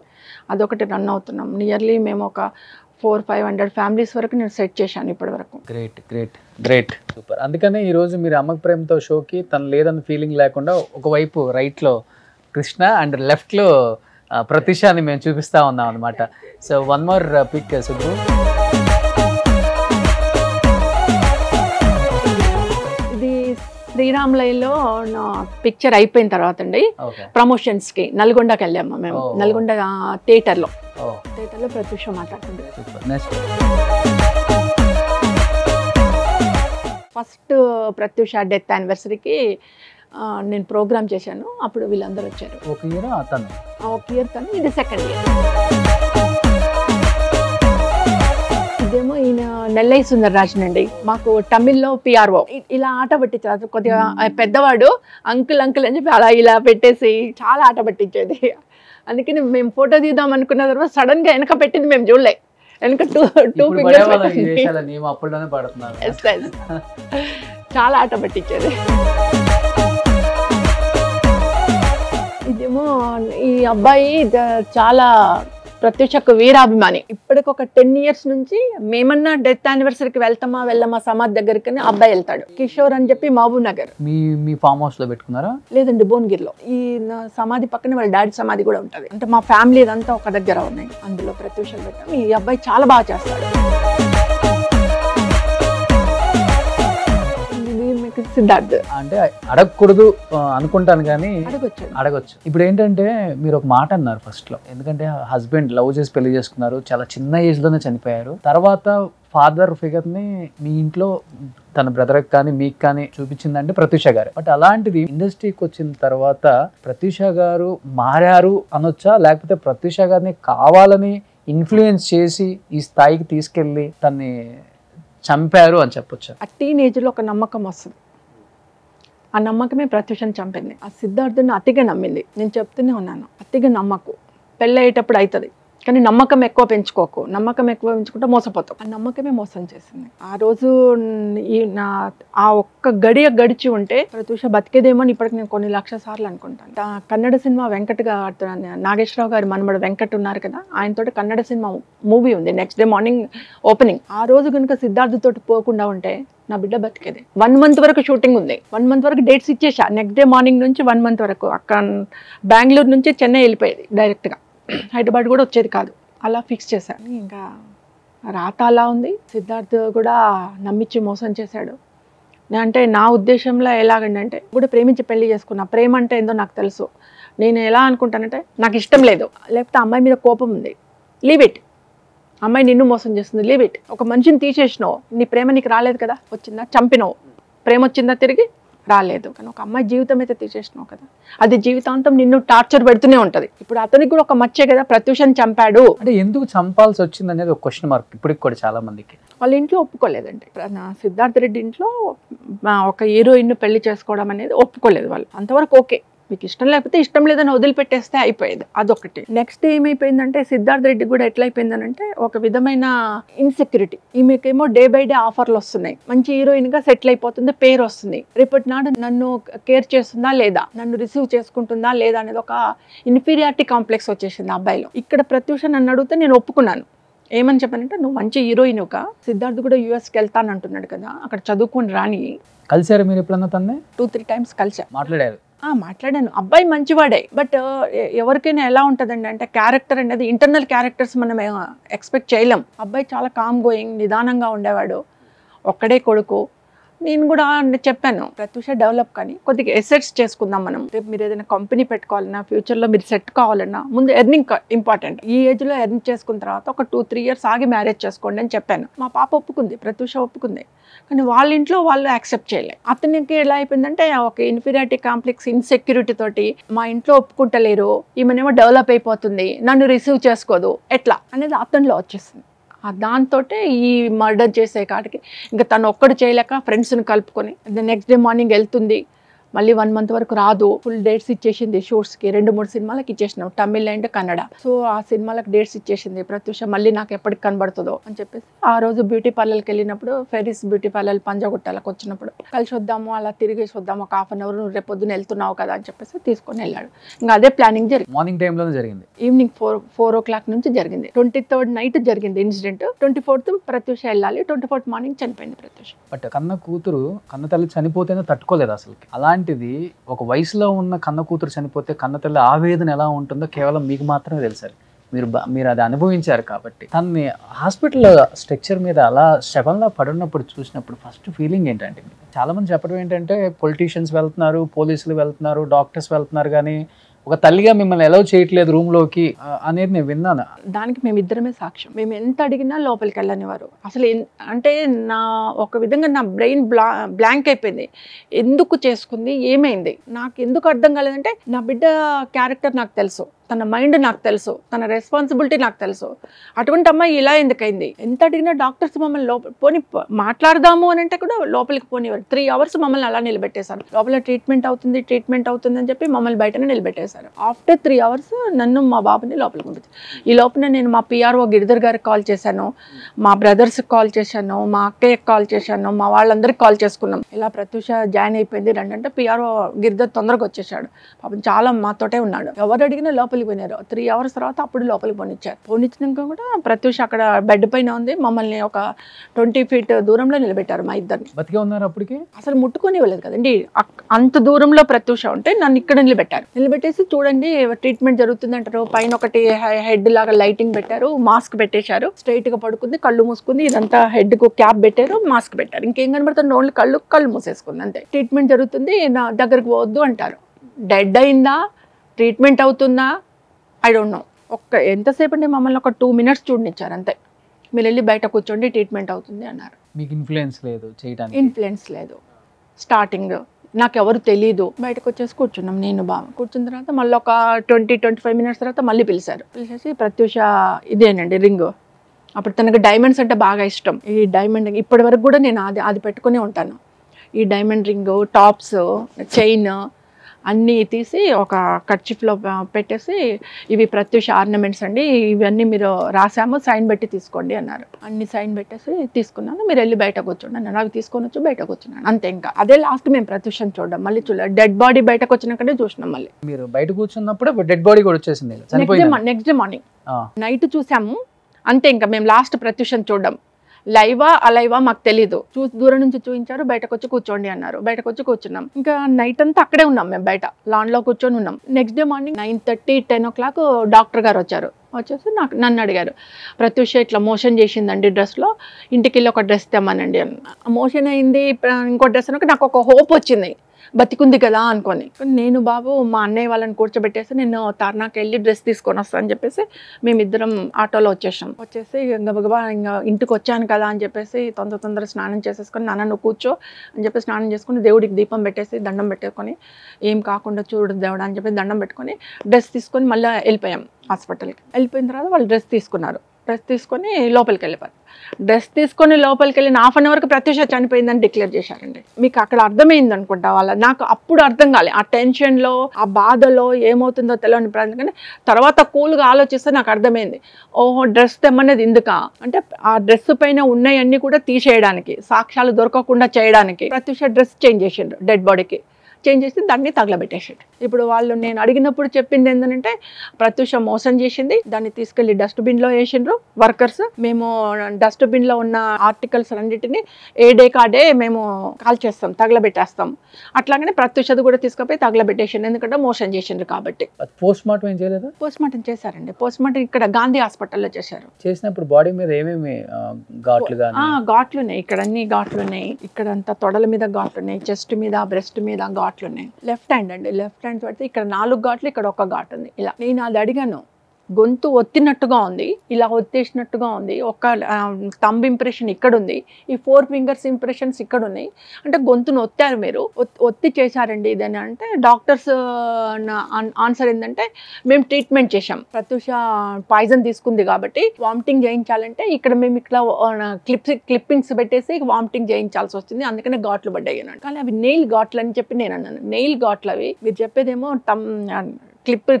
అదొకటి రన్ అవుతున్నాం. నియర్లీ మేము ఒక 400-500 ఫ్యామిలీస్ వరకు నేను సెట్ చేశాను ఇప్పటి వరకు. Great great great super. అందుకనే ఈరోజు మీరు అమ్మకు ప్రేమతో షోకి తను లేదన్న ఫీలింగ్ లేకుండా ఒకవైపు రైట్లో కృష్ణ అండ్ లెఫ్ట్లో ప్రతిషాని మేము చూపిస్తూ ఉన్నాం అనమాట. So one more pic Subbu. ఇది శ్రీరామ్లైలో నా పిక్చర్ అయిపోయిన తర్వాత అండి ప్రమోషన్స్కి నల్గొండకి వెళ్ళాము మేము. నల్గొండ థియేటర్లో ప్రత్యూష మాట్లాడుతుంది. ఫస్ట్ ప్రత్యూష డెత్ యానివర్సరీకి నేను ప్రోగ్రామ్ చేశాను. అప్పుడు వీళ్ళందరూ వచ్చారు. ఒక ఇయర్ తను, ఇది సెకండ్ ఇయర్. ఇదేమో ఈయన నెల్లై సుందరరాజన్ అండి. మాకు తమిళ్లో పిఆర్ఓ. ఇలా ఆట పట్టించారు. కొద్దిగా పెద్దవాడు అంకుల్ అని చెప్పి అలా ఇలా పెట్టేసి చాలా ఆట పట్టించేది. అందుకని మేము ఫోటో తీద్దాం అనుకున్న తర్వాత సడన్ గా వెనక పెట్టింది మేము చూడలే. వెనక టూ ఫింగర్స్ చాలా ఆట పట్టించేది. ఇదేమో ఈ అబ్బాయి చాలా ప్రత్యూషకు వీరాభిమాని. ఇప్పటికి ఒక 10 years నుంచి మేమన్నా డెత్ యానివర్సరీకి వెళ్ళమా సమాధి దగ్గరికి అబ్బాయి వెళ్తాడు. కిషోర్ అని చెప్పి మహబూబ్ నగర్. మీ ఫామ్ హౌస్ లో పెట్టుకున్నారా? లేదండి, భువనగిరిలో. ఈ సమాధి పక్కన వాళ్ళ డాడీ సమాధి కూడా ఉంటది. అంటే మా ఫ్యామిలీ ఇదంతా ఒక దగ్గర ఉన్నాయి. అందులో ప్రత్యూషలు పెట్టాం. ఈ అబ్బాయి చాలా బాగా చేస్తాడు. సిద్ధార్థ్ అంటే అడగకూడదు అనుకుంటాను కానీ అడగొచ్చు. ఇప్పుడు ఏంటంటే మీరు ఒక మాట అన్నారు ఫస్ట్ లో, ఎందుకంటే హస్బెండ్ లవ్ చేసి పెళ్లి చేసుకున్నారు, చాలా చిన్న ఏజ్ లోనే చనిపోయారు. తర్వాత ఫాదర్ ఫిగర్ ని మీ ఇంట్లో తన బ్రదర్ కానీ మీకు కానీ చూపించిందంటే ప్రత్యూష గారు. బట్ అలాంటిది ఇండస్ట్రీకి వచ్చిన తర్వాత ప్రత్యూష గారు మారారు అనొచ్చా, లేకపోతే ప్రత్యూష గారిని కావాలని ఇన్ఫ్లుయెన్స్ చేసి ఈ స్థాయికి తీసుకెళ్ళి తన్ని చంపారు అని చెప్పొచ్చు? ఆ టీనేజ్లో ఒక నమ్మకం వస్తుంది. ఆ నమ్మకమే ప్రత్యూషని చంపింది. ఆ సిద్ధార్థుని అతిగా నమ్మింది. నేను చెప్తూనే ఉన్నాను, అతిగా నమ్మకు, పెళ్ళి అయ్యేటప్పుడు అవుతుంది కానీ నమ్మకం ఎక్కువ పెంచుకోకు. నమ్మకం ఎక్కువ పెంచుకుంటే మోసపోతావు. ఆ నమ్మకమే మోసం చేసింది. ఆ రోజు ఆ ఒక్క గడిచి ఉంటే ప్రత్యూష బతికేదేమో అని ఇప్పటికి నేను కొన్ని లక్షల సార్లు అనుకుంటాను. కన్నడ సినిమా నాగేశ్వరరావు గారు మనమడు వెంకట్ ఉన్నారు కదా, ఆయనతోటి కన్నడ సినిమా మూవీ ఉంది. Next day morning opening. ఆ రోజు కనుక సిద్ధార్థ్ తోటి పోకుండా ఉంటే నా బిడ్డ బతికేది. 1 month వరకు షూటింగ్ ఉంది. 1 month వరకు డేట్స్ ఇచ్చేసా. నెక్స్ట్ డే మార్నింగ్ నుంచి 1 month వరకు అక్కడ బెంగళూరు నుంచి చెన్నై వెళ్ళిపోయేది డైరెక్ట్గా. హైదరాబాద్ కూడా వచ్చేది కాదు. అలా ఫిక్స్ చేశాను. ఇంకా రాత అలా ఉంది. సిద్ధార్థ్ కూడా నమ్మించి మోసం చేశాడు. అంటే నా ఉద్దేశంలో ఎలాగంటే కూడా ప్రేమించి పెళ్లి చేసుకున్నా. ప్రేమ అంటే ఏందో నాకు తెలుసు. నేను ఎలా అనుకుంటానంటే నాకు ఇష్టం లేదు, లేకపోతే అమ్మాయి మీద కోపం ఉంది, లీవ్ ఇట్. అమ్మాయి నిన్ను మోసం చేస్తుంది, లీవ్ ఇట్. ఒక మనిషిని తీసేసినావు, నీ ప్రేమ నీకు రాలేదు కదా, వచ్చిందా, చంపినావు, ప్రేమ వచ్చిందా తిరిగి రాలేదు. కానీ ఒక అమ్మాయి జీవితం అయితే తీసేసినావు కదా, అది జీవితాంతం నిన్ను టార్చర్ పెడుతూనే ఉంటుంది. ఇప్పుడు అతనికి కూడా ఒక మచ్చే కదా, ప్రత్యూషని చంపాడు అంటే ఎందుకు చంపాల్సి వచ్చింది అనేది ఒక క్వశ్చన్ మార్క్ ఇప్పటికి కూడా చాలా మందికి. వాళ్ళ ఇంట్లో ఒప్పుకోలేదండి. సిద్ధార్థ్ రెడ్డి ఇంట్లో ఒక హీరోయిన్ పెళ్లి చేసుకోవడం అనేది ఒప్పుకోలేదు వాళ్ళు. అంతవరకు ఓకే, మీకు ఇష్టం లేకపోతే ఇష్టం లేదని వదిలిపెట్టేస్తే అయిపోయేది. అదొకటి. నెక్స్ట్ ఏమైపోయిందంటే సిద్ధార్థ్ రెడ్డి కూడా ఎట్లా అయిపోయిందనంటే ఒక విధమైన ఇన్సెక్యూరిటీ. ఈమెకేమో డే బై డే ఆఫర్లు వస్తున్నాయి, మంచి హీరోయిన్ గా సెటిల్ అయిపోతుంది, పేరు వస్తుంది. రేపటి నాడు నన్ను కేర్ చేస్తుందా లేదా, నన్ను రిసీవ్ చేసుకుంటుందా లేదా అనేది ఒక ఇన్ఫీరియారిటీ కాంప్లెక్స్ వచ్చేసింది ఆ అబ్బాయిలో. ఇక్కడ ప్రత్యూష నన్ను అడిగితే నేను ఒప్పుకున్నాను. ఏమని చెప్పానంటే, నువ్వు మంచి హీరోయిన్ ఒక సిద్ధార్థ్ కూడా యూఎస్కి వెళ్తాను అంటున్నాడు కదా, అక్కడ చదువుకొని రాని. కలిసారు మీరు ఎప్పుడన్నా తన్నే? 2-3 times కలిసా. మాట్లాడారు? మాట్లాడాను. అబ్బాయి మంచివాడే. బట్ ఎవరికైనా ఎలా ఉంటుందండి అంటే క్యారెక్టర్ అనేది, ఇంటర్నల్ క్యారెక్టర్స్ మనం ఎక్స్పెక్ట్ చేయలేం. అబ్బాయి చాలా కామ్ గోయింగ్, నిదానంగా ఉండేవాడు, ఒక్కడే కొడుకు. నేను కూడా చెప్పాను, ప్రత్యూష డెవలప్ కానీ కొద్దిగా ఎసెట్స్ చేసుకుందాం మనం. రేపు మీరు ఏదైనా కంపెనీ పెట్టుకోవాలన్నా, ఫ్యూచర్లో మీరు సెట్ కావాలన్నా ముందు ఎర్నింగ్ ఇంపార్టెంట్. ఈ ఏజ్లో ఎర్న్ చేసుకున్న తర్వాత ఒక 2-3 years ఆగి మ్యారేజ్ చేసుకోండి అని చెప్పాను. మా పాప ఒప్పుకుంది, ప్రత్యూష ఒప్పుకుంది. కానీ వాళ్ళ ఇంట్లో వాళ్ళు యాక్సెప్ట్ చేయలేదు. అతనికి ఎలా అయిపోయిందంటే ఒక ఇన్ఫీరియారిటీ కాంప్లెక్స్, ఇన్సెక్యూరిటీ తోటి మా ఇంట్లో ఒప్పుకుంటలేరు, ఈమెనేమో డెవలప్ అయిపోతుంది, నన్ను రిసీవ్ చేసుకోదు ఎట్లా అనేది అతనిలో వచ్చేసింది. దాంతో ఈ మర్డర్ చేసే కాడికి ఇంకా తను ఒక్కడు చేయలేక ఫ్రెండ్స్ని కలుపుకొని నెక్స్ట్ డే మార్నింగ్ వెళ్తుంది. మళ్ళీ 1 month వరకు రాదు. ఫుల్ డేట్స్ ఇచ్చేసింది షూట్స్కి. 2-3 సినిమాలకు ఇచ్చేసినాం, తమిళ్ అండ్ కన్నడ. సో ఆ సినిమాలకు డేట్స్ ఇచ్చేసింది. ప్రత్యూష మళ్ళీ నాకు ఎప్పటికి కనబడుతుందో అని చెప్పేసి ఆ రోజు బ్యూటీ పార్లర్కి వెళ్ళినప్పుడు, ఫెరీస్ బ్యూటీ పార్లర్ పంజాగుట్టలకు వచ్చినప్పుడు కలిసి వద్దాము, అలా తిరిగేసి వద్దాము, ఒక 1/2 hour, నువ్వు రేపు పొద్దున వెళ్తున్నావు కదా అని చెప్పేసి తీసుకొని వెళ్ళాడు. ఇంకా అదే ప్లానింగ్ జరిగింది. మార్నింగ్ టైంలోనే జరిగింది. ఈవినింగ్ 4 o'clock నుంచి జరిగింది. 23rd నైట్ జరిగింది ఇన్సిడెంట్. 24th ప్రత్యూష వెళ్ళాలి, 24th మార్నింగ్ చనిపోయింది ప్రత్యూష. బట్ కన్న కూతురు, కన్న తల్లి చనిపోతేనే తట్టుకోలేదు అసలు. అలాంటిది ఒక వయసులో ఉన్న కన్న కూతురు చనిపోతే కన్న తల్లి ఆవేదన ఎలా ఉంటుందో కేవలం మీకు మాత్రమే తెలుసు. మీరు అది అనుభవించారు కాబట్టి. తనని హాస్పిటల్ స్ట్రక్చర్ మీద అలా శవంలా పడున్నప్పుడు చూసినప్పుడు ఫస్ట్ ఫీలింగ్ ఏంటంటే, చాలా మంది చెప్పడం ఏంటంటే పొలిటీషియన్స్ వెళ్తున్నారు, పోలీసులు వెళ్తున్నారు, డాక్టర్స్ వెళ్తున్నారు, కానీ ఒక తల్లిగా మిమ్మల్ని ఎలా చేయట్లేదు రూమ్లోకి అనేది నేను విన్నాను. దానికి మేమిద్దరమే సాక్ష్యం. మేము ఎంత అడిగినా లోపలికి వెళ్ళనివారు. అసలు అంటే నా ఒక విధంగా నా బ్రెయిన్ బ్లాంక్ అయిపోయింది. ఎందుకు చేసుకుంది, ఏమైంది, నాకు ఎందుకు అర్థం కాలేదంటే, నా బిడ్డ క్యారెక్టర్ నాకు తెలుసు, తన మైండ్ నాకు తెలుసు, తన రెస్పాన్సిబిలిటీ నాకు తెలుసు. అటువంటి అమ్మాయి ఇలా ఎందుకైంది? ఎంత అడిగినా డాక్టర్స్ మమ్మల్ని పోని మాట్లాడదాము అని అంటే కూడా లోపలికి పోనివారు. 3 hours మమ్మల్ని అలా నిలబెట్టేశారు. లోపల ట్రీట్మెంట్ అవుతుంది అని చెప్పి మమ్మల్ని బయటనే నిలబెట్టేశారు. ఆఫ్టర్ 3 hours నన్ను మా బాబుని లోపలికి పంపించారు. ఈ లోపల నేను మా PRO గిరిధర్ గారికి కాల్ చేశాను, మా బ్రదర్స్కి కాల్ చేశాను, మా అక్కయ్యకి కాల్ చేశాను, మా వాళ్ళందరికీ కాల్ చేసుకున్నాం. ఇలా ప్రత్యూష జాయిన్ అయిపోయింది రండి అంటే PRO గిరిధర్ తొందరగా వచ్చేసాడు. పాపం చాలా మాతోటే ఉన్నాడు. ఎవరు అడిగినా లోపలికి పోయినారు. 3 hours తర్వాత అప్పుడు లోపలికి పోనిచ్చారు. పోనిచ్చినాక కూడా ప్రత్యూష అక్కడ బెడ్ పైన ఉంది. మమ్మల్ని ఒక 20 feet దూరంలో నిలబెట్టారు మా ఇద్దరిని. బతికే ఉన్నారు అప్పటికి? అసలు ముట్టుకొని ఇవ్వలేదు కదండి. అంత దూరంలో ప్రత్యూష ఉంటే నన్ను ఇక్కడ నిలబెట్టారు. నిలబెట్టేసి చూడండి ట్రీట్మెంట్ జరుగుతుంది అంటారు. పైన ఒకటి హెడ్ లాగా లైటింగ్ పెట్టారు, మాస్క్ పెట్టేశారు, స్ట్రైట్ గా పడుకుంది, కళ్ళు మూసుకుంది. ఇదంతా హెడ్ కు క్యాప్ పెట్టారు, మాస్క్ పెట్టారు. ఇంకేం కనబడుతుంది, ఓన్లీ కళ్ళు మూసేసుకుంది అంతే. ట్రీట్మెంట్ జరుగుతుంది, నా దగ్గరకు పోవద్దు అంటారు. డెడ్ అయిందా, ట్రీట్మెంట్ అవుతుందా, ఐ డోంట్ నో. ఎంతసేపు అంటే మమ్మల్ని ఒక 2 minutes చూడనిచ్చారు అంతే. మీరు వెళ్ళి బయట కూర్చోండి, ట్రీట్మెంట్ అవుతుంది అన్నారు. మీకు ఇన్ఫ్లుయెన్స్ లేదు చేయడానికి? ఇన్ఫ్లుయెన్స్ లేదు. స్టార్టింగ్ నాకు ఎవరు తెలీదు. బయటకు వచ్చేసి కూర్చున్నాం, నేను బాగా కూర్చున్న తర్వాత మళ్ళీ ఒక 20-25 minutes తర్వాత మళ్ళీ పిలిచేసి ప్రత్యూష ఇదేనండి రింగ్. అప్పుడు తనకు డైమండ్స్ అంటే బాగా ఇష్టం. ఈ డైమండ్ ఇప్పటి వరకు కూడా నేను అది పెట్టుకునే ఉంటాను. ఈ డైమండ్ రింగ్, టాప్స్, చైన్ అన్నీ తీసి ఒక కర్చీఫ్లో పెట్టేసి, ఇవి ప్రత్యూష ఆర్నమెంట్స్ అండి, ఇవన్నీ మీరు రాసాము, సైన్ పెట్టి తీసుకోండి అన్నారు. అన్ని సైన్ పెట్టేసి తీసుకున్నాను. మీరు వెళ్ళి బయట కూర్చోండి అన్నారు. అవి తీసుకొని వచ్చి బయట కూర్చున్నాను అంతే. ఇంకా అదే లాస్ట్ మేము ప్రత్యూషను చూడడం. మళ్ళీ చూడలేదు. డెడ్ బాడీ బయటకు వచ్చినాకనే చూసినాం. మళ్ళీ మీరు బయట కూర్చున్నప్పుడు డెడ్ బాడీ కూడా వచ్చేసింది. నెక్స్ట్ డే మార్నింగ్ నైట్ చూసాము అంతే. ఇంకా మేము లాస్ట్ ప్రత్యూషను చూడడం. లైవా అలైవా మాకు తెలీదు. దూరం నుంచి చూపించారు, బయటకు వచ్చి కూర్చోండి అన్నారు. బయటకు వచ్చి కూర్చున్నాం. ఇంకా నైట్ అంతా అక్కడే ఉన్నాం మేము, బయట లాన్ లో కూర్చొని ఉన్నాం. Next day morning 9:30-10 o'clock doctor గారు వచ్చేసి నన్ను అడిగారు, ప్రత్యూష ఇట్లా మోషన్ చేసిందండి డ్రెస్లో, ఇంటికి వెళ్ళి ఒక డ్రెస్ తెమ్మనండి అన్న. మోషన్ అయింది, ఇంకో డ్రెస్ అన్నాక నాకు ఒక హోప్ వచ్చింది, బతికుంది కదా అనుకొని. నేను బాబు మా అన్నయ్య వాళ్ళని కూర్చోబెట్టేసి నేను తార్నాకి వెళ్ళి డ్రెస్ తీసుకొని వస్తాను అని చెప్పేసి మేమిద్దరం ఆటోలో వచ్చేసి గబగబా ఇంకా ఇంటికి వచ్చాను కదా అని చెప్పేసి తొందర స్నానం చేసేసుకొని, నాన్న నువ్వు కూర్చో అని చెప్పి స్నానం చేసుకుని దేవుడికి దీపం పెట్టేసి దండం పెట్టుకొని, ఏం కాకుండా చూడు దేవుడా అని చెప్పి దండం పెట్టుకొని డ్రెస్ తీసుకొని మళ్ళీ వెళ్ళిపోయాం హాస్పిటల్కి. వెళ్ళిపోయిన తర్వాత వాళ్ళు డ్రెస్ తీసుకున్నారు. డ్రెస్ తీసుకొని లోపలికి వెళ్ళిపోయారు. డ్రెస్ తీసుకొని లోపలికి వెళ్ళి హాఫ్ అన్ అవర్కి ప్రత్యూష చనిపోయిందని డిక్లేర్ చేశారండి. మీకు అక్కడ అర్థమైంది అనుకుంటా నాకు అప్పుడు అర్థం కాలే, ఆ టెన్షన్లో ఆ బాధలో ఏమవుతుందో తెలియని కానీ తర్వాత కూల్గా ఆలోచిస్తే నాకు అర్థమైంది. ఓహో డ్రెస్ తెమ్మనేది ఎందుకా అంటే ఆ డ్రెస్ పైన ఉన్నాయన్నీ కూడా తీసేయడానికి, సాక్ష్యాలు దొరకకుండా చేయడానికి ప్రత్యూష డ్రెస్ చేంజ్ చేసిండ్రు, డెడ్ బాడీకి చేంజ్ చేసి దాన్ని తగలబెట్టేసాడు. ఇప్పుడు వాళ్ళు నేను అడిగినప్పుడు చెప్పింది ఏంటంటే ప్రత్యూష మోసం చేసింది, దాన్ని తీసుకెళ్లి డస్ట్బిన్లో వేసిండ్రు వర్కర్స్. మేము డస్ట్బిన్లో ఉన్న ఆర్టికల్స్ అన్నిటిని ఏ డే కాడే మేము కాల్ చేస్తాం, తగలబెట్టేస్తాం. అట్లాగనే ప్రత్యూషది కూడా తీసుకుపోయి తగలబెట్టేసిండు, ఎందుకంటే మోసం చేసిండ్రు కాబట్టి. పోస్ట్ మార్టం ఏం చేయలేదా? పోస్ట్ మార్టం చేశారండి. పోస్ట్ మార్టం ఇక్కడ గాంధీ హాస్పిటల్లో చేశారు. చేసినప్పుడు బాడీ మీద ఏమేమి ఘాట్లు కానీ? ఘాట్లు ఉన్నాయి, ఇక్కడ అన్ని ఘాట్లు ఉన్నాయి, ఇక్కడ అంతా తొడల మీద ఘాట్లు ఉన్నాయి, చెస్ట్ మీద బ్రెస్ట్ మీద ఘాట్లు ఉన్నాయి. లెఫ్ట్ హ్యాండ్ అండి, లెఫ్ట్ హ్యాండ్ పడితే ఇక్కడ 4 ఘాట్లు, ఇక్కడ 1 ఘాట్ ఉంది. ఇలా నేను అది అడిగాను, గొంతు ఒత్తినట్టుగా ఉంది, ఇలా ఒత్తేసినట్టుగా ఉంది, ఒక థంబ్ ఇంప్రెషన్ ఇక్కడ ఉంది, ఈ 4 ఫింగర్స్ ఇంప్రెషన్స్ ఇక్కడ ఉన్నాయి, అంటే గొంతును ఒత్తారు మీరు, ఒత్తి చేశారండి ఇదని. అంటే డాక్టర్స్ ఆన్సర్ ఏంటంటే మేము ట్రీట్మెంట్ చేశాం, ప్రత్యూష పాయిజన్ తీసుకుంది కాబట్టి వామిటింగ్ చేయించాలంటే ఇక్కడ మేము ఇట్లా క్లిప్పింగ్స్ పెట్టేసి వామిటింగ్ చేయించాల్సి వస్తుంది, అందుకనే ఘాట్లు పడ్డాయి అన్నాడు. కానీ అవి నెయిల్ ఘాట్లు అని చెప్పి నేను అన్నాను. నెయిల్ ఘాట్లు అవి, మీరు చెప్పేదేమో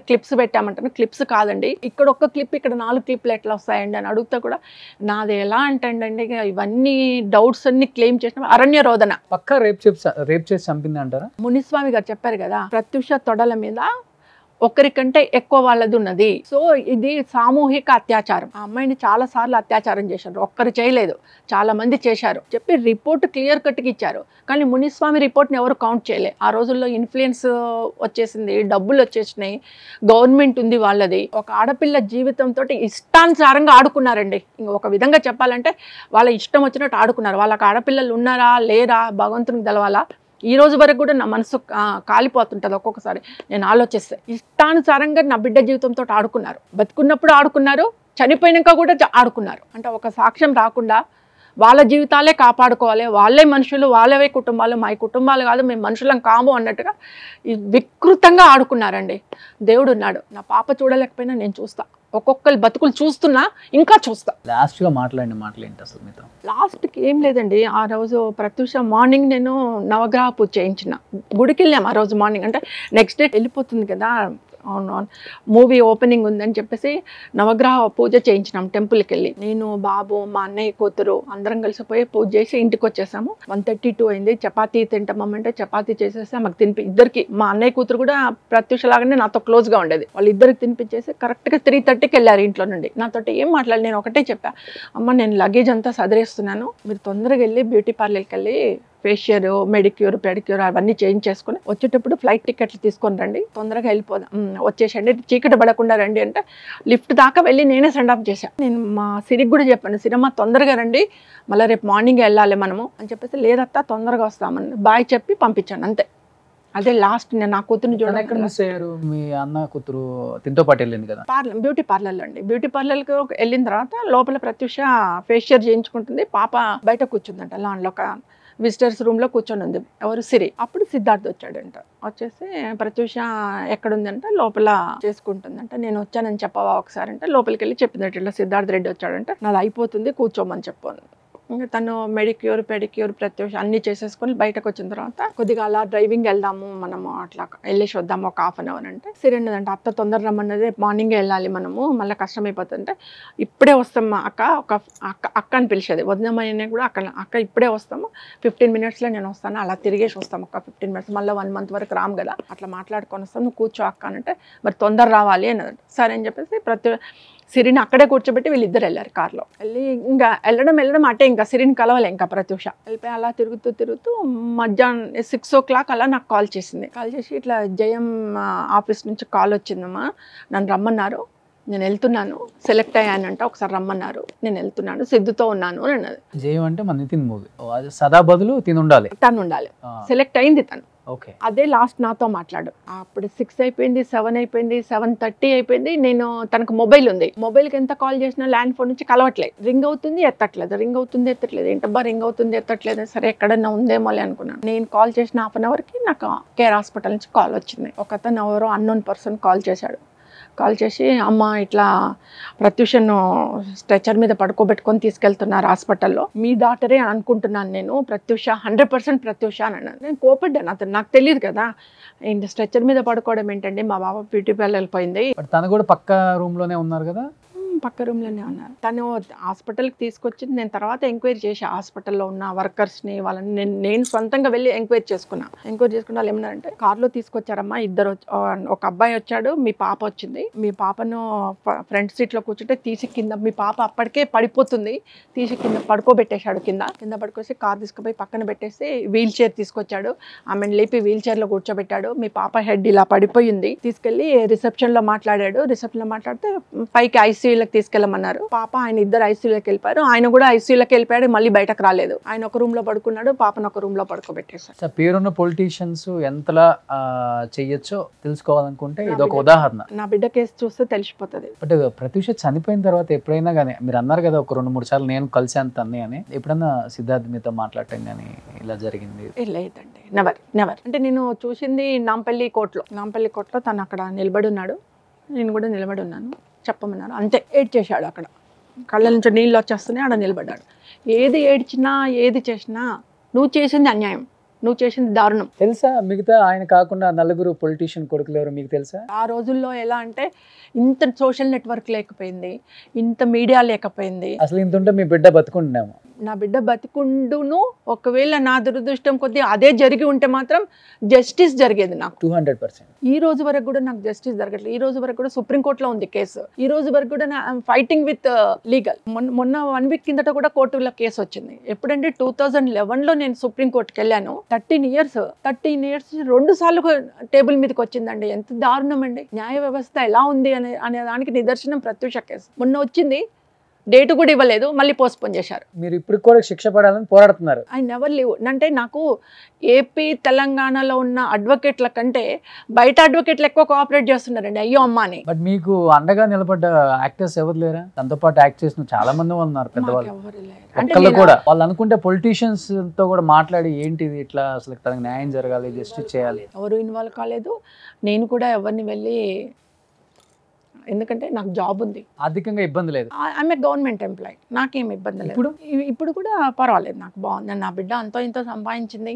క్లిప్స్ పెట్టామంటాను, క్లిప్స్ కాదండి, ఇక్కడ 1 క్లిప్ ఇక్కడ 4 క్లిప్లు ఎట్లా వస్తాయండి అని అడుగుతా కూడా నాది ఎలా అంటండి ఇవన్నీ డౌట్స్ అన్ని క్లెయిమ్ చేసిన అరణ్య రోదన పక్కా రేప్ చేసి చంపింది అంటారా? మునిస్వామి గారు చెప్పారు కదా, ప్రత్యూష తొడల మీద ఒకరికంటే ఎక్కువ వాళ్ళది ఉన్నది. సో ఇది సామూహిక అత్యాచారం. ఆ అమ్మాయిని చాలా సార్లు అత్యాచారం చేశారు, ఒక్కరు చేయలేదు, చాలా మంది చేశారు చెప్పి రిపోర్ట్ క్లియర్ కట్గా ఇచ్చారు. కానీ మునిస్వామి రిపోర్ట్ని ఎవరు కౌంట్ చేయలే. ఆ రోజుల్లో ఇన్ఫ్లుయెన్స్ వచ్చేసింది, డబ్బులు వచ్చేసినాయి, గవర్నమెంట్ ఉంది వాళ్ళది. ఒక ఆడపిల్ల జీవితంతో ఇష్టానుసారంగా ఆడుకున్నారండి. ఒక విధంగా చెప్పాలంటే వాళ్ళ ఇష్టం వచ్చినట్టు ఆడుకున్నారు. వాళ్ళకి ఆడపిల్లలు ఉన్నారా లేరా భగవంతునికి తెలవాలా. ఈ రోజు వరకు కూడా నా మనసు కాలిపోతుంటుంది ఒక్కొక్కసారి నేను ఆలోచిస్తే. ఇష్టానుసారంగా నా బిడ్డ జీవితంతో ఆడుకున్నారు, బతుకున్నప్పుడు ఆడుకున్నారు, చనిపోయినాక కూడా ఆడుకున్నారు. అంటే ఒక సాక్ష్యం రాకుండా వాళ్ళ జీవితాలే కాపాడుకోవాలి, వాళ్ళే మనుషులు, వాళ్ళవే కుటుంబాలు, మా కుటుంబాలు కాదు, మేము మనుషులం కాము అన్నట్టుగా వికృతంగా ఆడుకున్నారండి. దేవుడు ఉన్నాడు, నా పాప చూడలేకపోయినా నేను చూస్తా, ఒక్కొక్కరు బతుకులు చూస్తున్నా, ఇంకా చూస్తా. లాస్ట్గా మాట్లాడిన మాటలు ఏంటి అసలు మీతో? లాస్ట్కి ఏం లేదండి, ఆ రోజు ప్రత్యూష మార్నింగ్ నేను నవగ్రహ పూజ చేయించిన, గుడికి వెళ్ళాం ఆ రోజు మార్నింగ్. అంటే నెక్స్ట్ డే వెళ్ళిపోతుంది కదా, మూవీ ఓపెనింగ్ ఉందని చెప్పేసి నవగ్రహ పూజ చేయించినాం టెంపుల్కి వెళ్ళి. నేను బాబు మా అన్నయ్య కూతురు అందరం కలిసిపోయి పూజ చేసి ఇంటికి వచ్చేసాము. 1:32 అయింది. చపాతీ తింటామంటే చపాతీ చేసేసి మాకు ఇద్దరికి, మా అన్నయ్య కూతురు కూడా ప్రత్యూష లాగానే నాతో క్లోజ్గా ఉండేది, వాళ్ళిద్దరికి తినిపించేసి కరెక్ట్గా 3:30కి వెళ్ళారు ఇంట్లో నుండి. నాతో ఏం మాట్లాడి నేను ఒకటే చెప్పా, అమ్మ నేను లగేజ్ అంతా సదిరేస్తున్నాను, మీరు తొందరగా వెళ్ళి బ్యూటీ పార్లర్కి వెళ్ళి ఫేషియర్, మెడిక్యూర్, పెడిక్యూర్ అవన్నీ చేంజ్ చేసుకుని వచ్చేటప్పుడు ఫ్లైట్ టికెట్లు తీసుకొని రండి, తొందరగా వెళ్ళిపోదాం, వచ్చేసండి, చీకటి పడకుండా రండి అంటే లిఫ్ట్ దాకా వెళ్ళి నేనే సెండ్ ఆఫ్ చేశాను. నేను మా సిరికి కూడా చెప్పాను, సిరమ్మ తొందరగా రండి, మళ్ళీ రేపు మార్నింగ్ వెళ్ళాలి మనము అని చెప్పేసి, లేదత్తా తొందరగా వస్తామని బాయ్ చెప్పి పంపించాను అంతే. అదే లాస్ట్ నేను నా కూతురుని చూడండి. ఎక్కడ మిస్ అయ్యారు? మీ అన్న కూతురు తింతో పాటు వెళ్ళింది కదా బ్యూటీ పార్లర్లో అండి. బ్యూటీ పార్లర్కి వెళ్ళిన తర్వాత లోపల ప్రత్యూష ఫేషియర్ చేయించుకుంటుంది, పాప బయట కూర్చుందంట లాన్లో, ఒక విజిటర్స్ రూమ్లో కూర్చొని ఉంది, ఎవరు సిరి. అప్పుడు సిద్ధార్థ్ వచ్చాడంట, వచ్చేసి ప్రత్యూష ఎక్కడుందంటే లోపల చేసుకుంటుందంట, నేను వచ్చానని చెప్పవా ఒకసారి అంటే లోపలికి వెళ్ళి చెప్పిందట, ఇట్లా సిద్ధార్థ్ రెడ్డి వచ్చాడంటే నాది అయిపోతుంది కూర్చోమని చెప్పాను. ఇంకా తను మెడిక్యూర్, పెడిక్యూర్, ప్రత్యూష అన్నీ చేసేసుకొని బయటకు వచ్చిన తర్వాత కొద్దిగా అలా డ్రైవింగ్ వెళ్దాము మనము, అట్లా వెళ్ళేసి వద్దాము ఒక హాఫ్ అన్ అవర్ అంటే, సిరెండదంటే అత్త తొందర రమ్మన్నది, మార్నింగే వెళ్ళాలి మనము, మళ్ళీ కష్టమైపోతుందంటే ఇప్పుడే వస్తాము అక్క, ఒక అక్క అని పిలిచేది, వదినమ్మని కూడా అక్క ఇప్పుడే వస్తాము, 15 మినిట్స్లో నేను వస్తాను, అలా తిరిగేసి వస్తాము ఒక 15 మినిట్స్, మళ్ళీ 1 మంత్ వరకు రాము కదా, అట్లా మాట్లాడుకొని వస్తాం, నువ్వు కూర్చో అక్క అంటే, మరి తొందర రావాలి అన్నది. సరే అని చెప్పేసి సిరిని అక్కడే కూర్చోబెట్టి వీళ్ళిద్దరు వెళ్ళారు కార్లో. వెళ్ళి ఇంకా వెళ్ళడం అటే, ఇంకా సిరిని కలవలే ఇంకా ప్రత్యూష. వెళ్ళిపోయి అలా తిరుగుతూ మధ్యాహ్నం 6 o'clock అలా నాకు కాల్ చేసింది. కాల్ చేసి ఇట్లా జయం ఆఫీస్ నుంచి కాల్ వచ్చిందమ్మా, నన్ను రమ్మన్నారు, నేను వెళ్తున్నాను, సెలెక్ట్ అయ్యానంట, ఒకసారి రమ్మన్నారు, నేను వెళ్తున్నాను, సిద్ధుతో ఉన్నాను అని అన్నది. జయం అంటే మన నితిన్ మూవీ, సదా బదులు తిను ఉండాలి, తను ఉండాలి, సెలెక్ట్ అయింది తను. ఓకే, అదే లాస్ట్ నాతో మాట్లాడు. అప్పుడు 6 అయిపోయింది, 7 అయిపోయింది, 7:30 అయిపోయింది. నేను తనకు మొబైల్ ఉంది, మొబైల్కి ఎంత కాల్ చేసినా ల్యాండ్ ఫోన్ నుంచి కలవట్లేదు, రింగ్ అవుతుంది ఎత్తట్లేదు, రింగ్ అవుతుంది ఎత్తట్లేదు, ఏంటబ్బా రింగ్ అవుతుంది ఎత్తట్లేదు, సరే ఎక్కడన్నా ఉందేమో అనుకున్నాను. నేను కాల్ చేసిన హాఫ్ అన్ అవర్కి నాకు కేర్ హాస్పిటల్ నుంచి కాల్ వచ్చింది. ఒక అతను ఎవరో అన్నోన్ పర్సన్ కాల్ చేశాడు. కాల్ చేసి అమ్మ ఇట్లా ప్రత్యూషను స్ట్రెచర్ మీద పడుకోబెట్టుకొని తీసుకెళ్తున్నారు హాస్పిటల్లో, మీ డాక్టరే అనుకుంటున్నాను నేను, ప్రత్యూష 100% ప్రత్యూష అని అన్నాను. నేను కోపడ్డాను, అతను నాకు తెలియదు కదా, స్ట్రెచర్ మీద పడుకోవడం ఏంటండి, మా బాబా బ్యూటీ పార్లర్ వెళ్ళిపోయింది. తను కూడా పక్క రూమ్ లోనే ఉన్నారు కదా, పక్క రూమ్లోనే ఉన్నారు. తను హాస్పిటల్కి తీసుకొచ్చి నేను తర్వాత ఎంక్వైరీ చేసి హాస్పిటల్లో ఉన్న వర్కర్స్ని వాళ్ళని నేను సొంతంగా వెళ్ళి ఎంక్వైరీ చేసుకున్నా వాళ్ళు ఏమన్నారంటే, కార్లో తీసుకొచ్చారమ్మా, ఇద్దరు ఒక అబ్బాయి వచ్చాడు, మీ పాప వచ్చింది, మీ పాపను ఫ్రంట్ సీట్లో కూర్చుంటే తీసి కింద, మీ పాప అప్పటికే పడిపోతుంది, తీసి కింద పడుకోబెట్టేశాడు, కింద పడుకొచ్చి కార్ తీసుకుపోయి పక్కన పెట్టేసి వీల్ చైర్ తీసుకొచ్చాడు, ఆమెను లేపి వీల్ చైర్లో కూర్చోబెట్టాడు, మీ పాప హెడ్ ఇలా పడిపోయింది, తీసుకెళ్ళి రిసెప్షన్లో మాట్లాడాడు, రిసెప్షన్లో మాట్లాడితే పైకి ఐసీయూలో తీసుకెళ్ళమన్నారు. పాప ఆయన ఇద్దరు ఐసీయూలోకి వెళ్ళిపోయారు, ఆయన కూడా ఐసీయూలోకి వెళ్ళిపోయాడు, మళ్ళీ బయటకు రాలేదు, ఆయన ఒక రూమ్ లో పడుకున్నాడు, పాపను ఒక రూమ్ లో పడుకోబెట్టేశారు. పేరున్న పొలిటీషియన్స్ ఎంతలా చెయ్యొచ్చో తెలుసుకోవాలనుకుంటే ఇది ఒక ఉదాహరణ. నా బిడ్డ కేసు చూస్తే తెలిసిపోతుంది. బట్ ప్రత్యూష చనిపోయిన తర్వాత ఎప్పుడైనా కానీ మీరు అన్నారు కదా ఒక 2-3 సార్లు నేను కలిసాను తన్ని అని, ఎప్పుడన్నా సిద్ధార్థ్ మీతో మాట్లాడటం కానీ ఇలా జరిగింది? లేదండి, నెవర్. అంటే నేను చూసింది నాంపల్లి కోర్టులో తను అక్కడ నిలబడి ఉన్నాడు, నేను కూడా నిలబడి ఉన్నాను, చెప్పమన్నారు అంతే. ఏడ్ చేశాడు, అక్కడ కళ్ళ నుంచి నీళ్ళు వచ్చేస్తున్నాయి, ఆడ నిలబడ్డాడు. ఏది ఏడ్చినా ఏది చేసినా నువ్వు చేసింది అన్యాయం, నువ్వు చేసింది దారుణం. తెలుసా మిగతా ఆయన కాకుండా నలుగురు పొలిటీషియన్ కొడుకులు ఎవరు మీకు తెలుసా? ఆ రోజుల్లో ఎలా అంటే ఇంత సోషల్ నెట్వర్క్ లేకపోయింది, ఇంత మీడియా లేకపోయింది. అసలు ఇంత ఉంటే మీ బిడ్డ బతుకుంటున్నాము. నా బిడ్డ బతికుండును, ఒకవేళ నా దురదృష్టం కొద్దీ అదే జరిగి ఉంటే మాత్రం జస్టిస్ జరిగేది నాకు 200%. ఈ రోజు వరకు కూడా నాకు జస్టిస్ జరగట్లేదు. ఈ రోజు వరకు కూడా సుప్రీంకోర్టులో ఉంది కేసు, ఈ రోజు వరకు కూడా ఐఎమ్ ఫైటింగ్ విత్ లీగల్. మొన్న 1 వీక్ కిందట కూడా కోర్టులో కేసు వచ్చింది. ఎప్పుడంటే 2011లో నేను సుప్రీంకోర్టుకి వెళ్ళాను. 13 ఇయర్స్ 2 సార్లు టేబుల్ మీదకి వచ్చిందండి. ఎంత దారుణం అండి. న్యాయ వ్యవస్థ ఎలా ఉంది అనే దానికి నిదర్శనం ప్రత్యూష కేసు. మొన్న వచ్చింది, డేట్ కూడా ఇవ్వలేదు, మళ్ళీ పోస్ట్పోన్ చేశారు. మీరు ఇప్పుడు కూడా శిక్ష పడాలని పోరాడుతున్నారు. I never leave. అంటే నాకు ఏపీ తెలంగాణలో ఉన్న అడ్వకేట్ల కంటే బయట అడ్వకేట్లు ఎక్కువ కోఆపరేట్ చేస్తున్నారండి, అయ్యో అమ్మ అని. బట్ మీకు అండగా నిలబడ్డ యాక్టర్స్ ఎవరు లేరా? తనతో పాటు యాక్ట్ చేసిన చాలా మంది ఉన్నారు పెద్దవాళ్ళు. ఒక్కళ్ళు కూడా వాళ్ళు అనుకుంటే పొలిటీషియన్స్ తో కూడా మాట్లాడి ఏంటిది ఇట్లా, అసలు తనకు న్యాయం జరగాలి, జస్టిస్ చేయాలి, ఎవరు ఇన్వాల్వ్ కాలేదు. నేను కూడా ఎవరిని వెళ్ళి, ఎందుకంటే నాకు జాబ్ ఉంది, ఆర్థికంగా ఇబ్బంది లేదు, ఆమె గవర్నమెంట్ ఎంప్లాయీ, నాకేం ఇబ్బంది లేదు. ఇప్పుడు కూడా పర్వాలేదు, నాకు బాగుంది. నా బిడ్డ అంతో ఇంతో సంపాదించింది,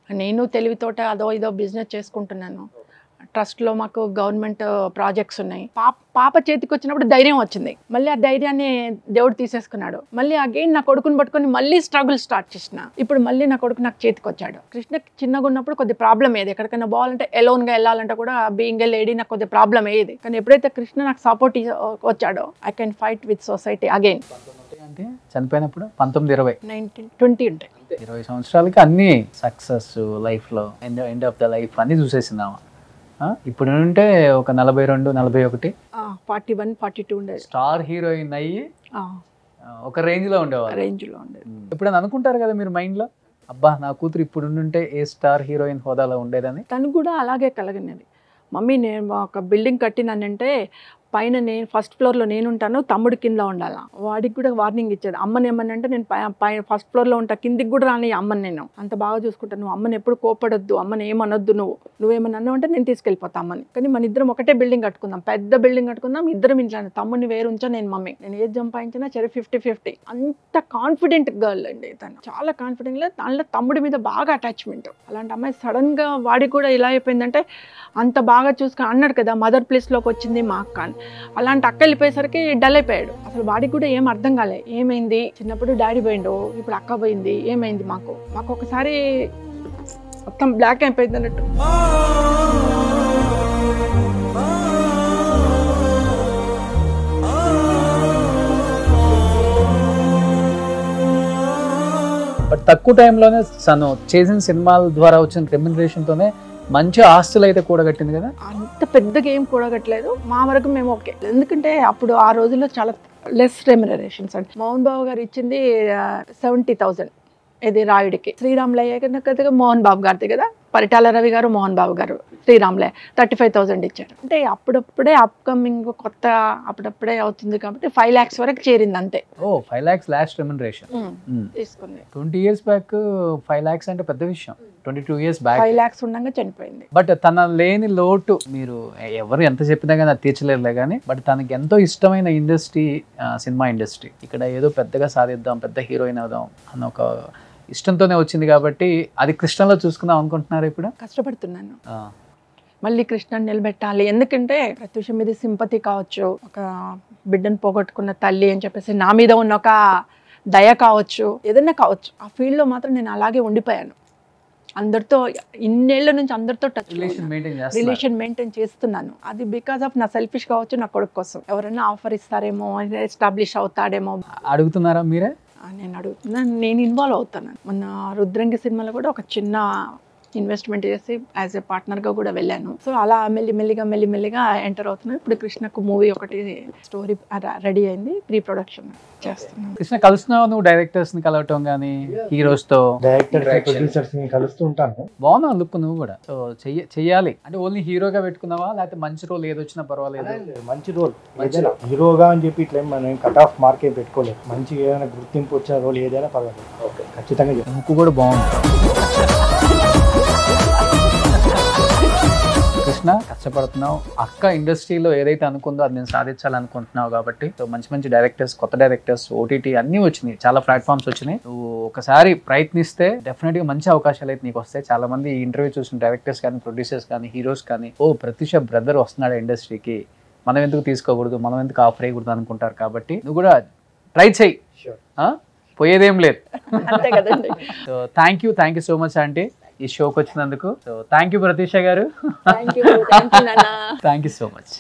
నేను తెలివితోట అదో ఇదో బిజినెస్ చేసుకుంటున్నాను. ట్రస్ట్లో మాకు గవర్నమెంట్ ప్రాజెక్ట్స్ ఉన్నాయి. పాప చేతికి వచ్చినప్పుడు ధైర్యం వచ్చింది, మళ్ళీ ఆ ధైర్యాన్ని దేవుడు తీసేసుకున్నాడు. మళ్ళీ అగైన్ నా కొడుకుని పట్టుకొని మళ్ళీ స్ట్రగుల్ స్టార్ట్ చేసిన. ఇప్పుడు మళ్ళీ నా కొడుకు నాకు చేతికి వచ్చాడు. కృష్ణ చిన్నగా ఉన్నప్పుడు కొద్ది ప్రాబ్లం ఏది, ఎక్కడికైనా పోవాలంటే ఎలోన్గా వెళ్ళాలంటే కూడా బీయింగ్ ఏ లేడీ నాకు కొద్ది ప్రాబ్లం ఏది. కానీ ఎప్పుడైతే కృష్ణ నాకు సపోర్ట్ వచ్చాడో I can fight with society again. అంటే చనిపోయినప్పుడు 19-20 19-20 ఉంటాయి. 20 సంవత్సరాలకి అన్ని సక్సెస్ లైఫ్లో, ఎండ్ ఆఫ్ ద లైఫ్ అన్ని చూసేసిందామా. ఇప్పుడు ఉంటే ఒక 42-41 41-42 ఉండేది. స్టార్ హీరోయిన్ అయ్యి ఒక రేంజ్ లో ఉండేవాళ్ళు. ఎప్పుడైనా అనుకుంటారు కదా మీరు మైండ్ లో, అబ్బా నా కూతురు ఇప్పుడు ఉంటే ఏ స్టార్ హీరోయిన్ హోదాలో ఉండేదని? తను కూడా అలాగే కలిగినది. మమ్మీ నేను ఒక బిల్డింగ్ కట్టినానంటే పైన నేను ఫస్ట్ ఫ్లోర్లో నేను ఉంటాను, తమ్ముడు కింద ఉండాలా. వాడికి కూడా వార్నింగ్ ఇచ్చేది. అమ్మని ఏమనంటే నేను పైన ఫస్ట్ ఫ్లోర్లో ఉంటా, కిందికి కూడా రాని అమ్మని, నేను అంత బాగా చూసుకుంటాను, నువ్వు అమ్మని ఎప్పుడు కోపడొద్దు, అమ్మని ఏమనొద్దు, నువ్వేమన్నా అన్నావు అంటే నేను తీసుకెళ్ళిపోతా అమ్మని. కానీ మన ఇద్దరం ఒకటే బిల్డింగ్ కట్టుకుందాం, పెద్ద బిల్డింగ్ కట్టుకుందాం, ఇద్దరం ఇంట్లో. తమ్ముని వేరు ఉంచా, నేను మమ్మీ, నేను ఏది సంపాదించినా సరే 50-50. అంత కాన్ఫిడెంట్ గర్ల్ అండి తను, చాలా కాన్ఫిడెంట్. దానిలో తమ్ముడి మీద బాగా అటాచ్మెంట్. అలాంటి అమ్మాయి సడన్గా వాడికి కూడా ఇలా అయిపోయిందంటే, అంత బాగా చూసుకుని అన్నాడు కదా మదర్ ప్లేస్లోకి వచ్చింది మా అక్క అని. అలాంటి అక్క వెళ్ళిపోయేసరికి డల్ అయిపోయాడు. అసలు వాడికి కూడా ఏం అర్థం కాలే, ఏమైంది, చిన్నప్పుడు డాడీ పోయిండు, ఇప్పుడు అక్క పోయింది, ఏమైంది మాకు ఒకసారి మొత్తం బ్లాక్ అయిపోయింది అన్నట్టు. బట్ తక్కువ టైంలోనే తను చేసిన సినిమాల ద్వారా వచ్చిన రెమ్యునరేషన్తోనే మంచి ఆస్తులు అయితే కూడగట్టింది కదా. అంత పెద్దగా ఏం కూడగట్టలేదు, మా వరకు మేము ఓకే. ఎందుకంటే అప్పుడు ఆ రోజుల్లో చాలా లెస్ రెమ్యునరేషన్స్ అండి. మోహన్ బాబు గారు ఇచ్చింది 70,000 ఇది రాయుడికి. శ్రీరాములు అయ్యాక మోహన్ బాబు గారిది కదా పరిటాల రవి గారు, మోహన్ బాబు గారు, శ్రీరామ్లే 35,000 ఇచ్చారు. అంటే అప్పుడప్పుడే అప్కమింగ్ కొత్త అప్పుడప్పుడే అవుతుంది కాబట్టి 5 lakhs వరకు చేరింది అంతే. 5 lakhs లాస్ట్ రెమ్యునరేషన్ తీసుకుంది. 20 years బ్యాక్ 5 lakhs అంటే పెద్ద విషయం. 22 years బ్యాక్ 5 lakhs ఉండగా చనిపోయింది. బట్ తన లేని లోటు మీరు ఎవరు ఎంత చెప్పినా కానీ అది తీర్చలేరులే కానీ, బట్ తనకి ఎంతో ఇష్టమైన ఇండస్ట్రీ సినిమా ఇండస్ట్రీ. ఇక్కడ ఏదో పెద్దగా సాధిద్దాం, పెద్ద హీరోయిన్ అవుదాం అన్న ఒక ఇష్టంతోనే వచ్చింది కాబట్టి అది కృష్ణలో చూసుకుందాం అనుకుంటున్నారు ఇప్పుడు. కష్టపడుతున్నాను మళ్ళీ కృష్ణని నిలబెట్టాలి. ఎందుకంటే ప్రత్యూష మీద సింపతి కావచ్చు, ఒక బిడ్డను పోగొట్టుకున్న తల్లి అని చెప్పేసి నా మీద ఉన్న ఒక దయ కావచ్చు, ఏదైనా కావచ్చు, ఆ ఫీల్డ్లో మాత్రం నేను అలాగే ఉండిపోయాను. అందరితో ఇన్నేళ్ల నుంచి అందరితో టచ్ రిలేషన్ మెయింటైన్ చేస్తున్నాను. అది బికాస్ ఆఫ్ నా సెల్ఫిష్ కావచ్చు, నా కొడుకు కోసం. ఎవరైనా ఆఫర్ ఇస్తారేమో, ఎస్టాబ్లిష్ అవుతాడేమో అడుగుతున్నారా మీరే? నేను అడుగుతున్నాను, నేను ఇన్వాల్వ్ అవుతాను. మన రుద్రంగి సినిమాలో కూడా ఒక చిన్న ఇన్వెస్ట్మెంట్ చేసి యాజ్ ఏ పార్ట్నర్గా కూడా వెళ్ళాను. సో అలా మెల్లిమెల్లిగా ఎంటర్ అవుతున్నాను. ఇప్పుడు కృష్ణకు మూవీ ఒకటి స్టోరీ రెడీ అయింది, ప్రీ ప్రొడక్షన్ చేస్తున్నాను. కృష్ణ కలుస్తున్నావు నువ్వు? డైరెక్టర్స్ ని కలవటం కానీ, హీరోస్ తో, డైరెక్టర్ ప్రొడ్యూసర్స్ ని కలుస్తూ ఉంటాను. బాగున్నా లుక్ నువ్వు కూడా. సో చెయ్యాలి అంటే ఓన్లీ హీరోగా పెట్టుకున్నావా, లేకపోతే మంచి రోల్ ఏదొచ్చినా పర్వాలేదు? మంచి రోల్ ఏదైనా హీరోగా అని చెప్పి ఇట్లా మనం కట్ ఆఫ్ మార్కే పెట్టుకోలేదు. మంచి ఏదైనా గుర్తింపు వచ్చిన రోల్ ఏదైనా పర్వాలేదు. ఓకే, ఖచ్చితంగా లుక్ కూడా బాగుంటుంది. కృష్ణ కష్టపడుతున్నావు, అక్క ఇండస్ట్రీలో ఏదైతే అనుకుందో అది నేను సాధించాలనుకుంటున్నావు కాబట్టి. సో మంచి మంచి డైరెక్టర్స్, కొత్త డైరెక్టర్స్, ఓటీటీ అన్నీ వచ్చినాయి, చాలా ప్లాట్ఫామ్స్ వచ్చినాయి. నువ్వు ఒకసారి ప్రయత్నిస్తే డెఫినెట్గా మంచి అవకాశాలు అయితే నీకు వస్తాయి. చాలా మంది ఈ ఇంటర్వ్యూ చూసిన డైరెక్టర్స్ కానీ, ప్రొడ్యూసర్స్ కానీ, హీరోస్ కానీ, ప్రత్యూష బ్రదర్ వస్తున్నాడు ఇండస్ట్రీకి, మనం ఎందుకు తీసుకోకూడదు, మనం ఎందుకు ఆఫర్ అయ్యకూడదు అనుకుంటారు. కాబట్టి నువ్వు కూడా ట్రై చెయ్యి, పోయేదేం లేదు. అంతే కదండి. So thank you so much aunty ఈ షోకి వచ్చినందుకు. సో థ్యాంక్ యూ ప్రతీష గారు. Thank you thank you so much.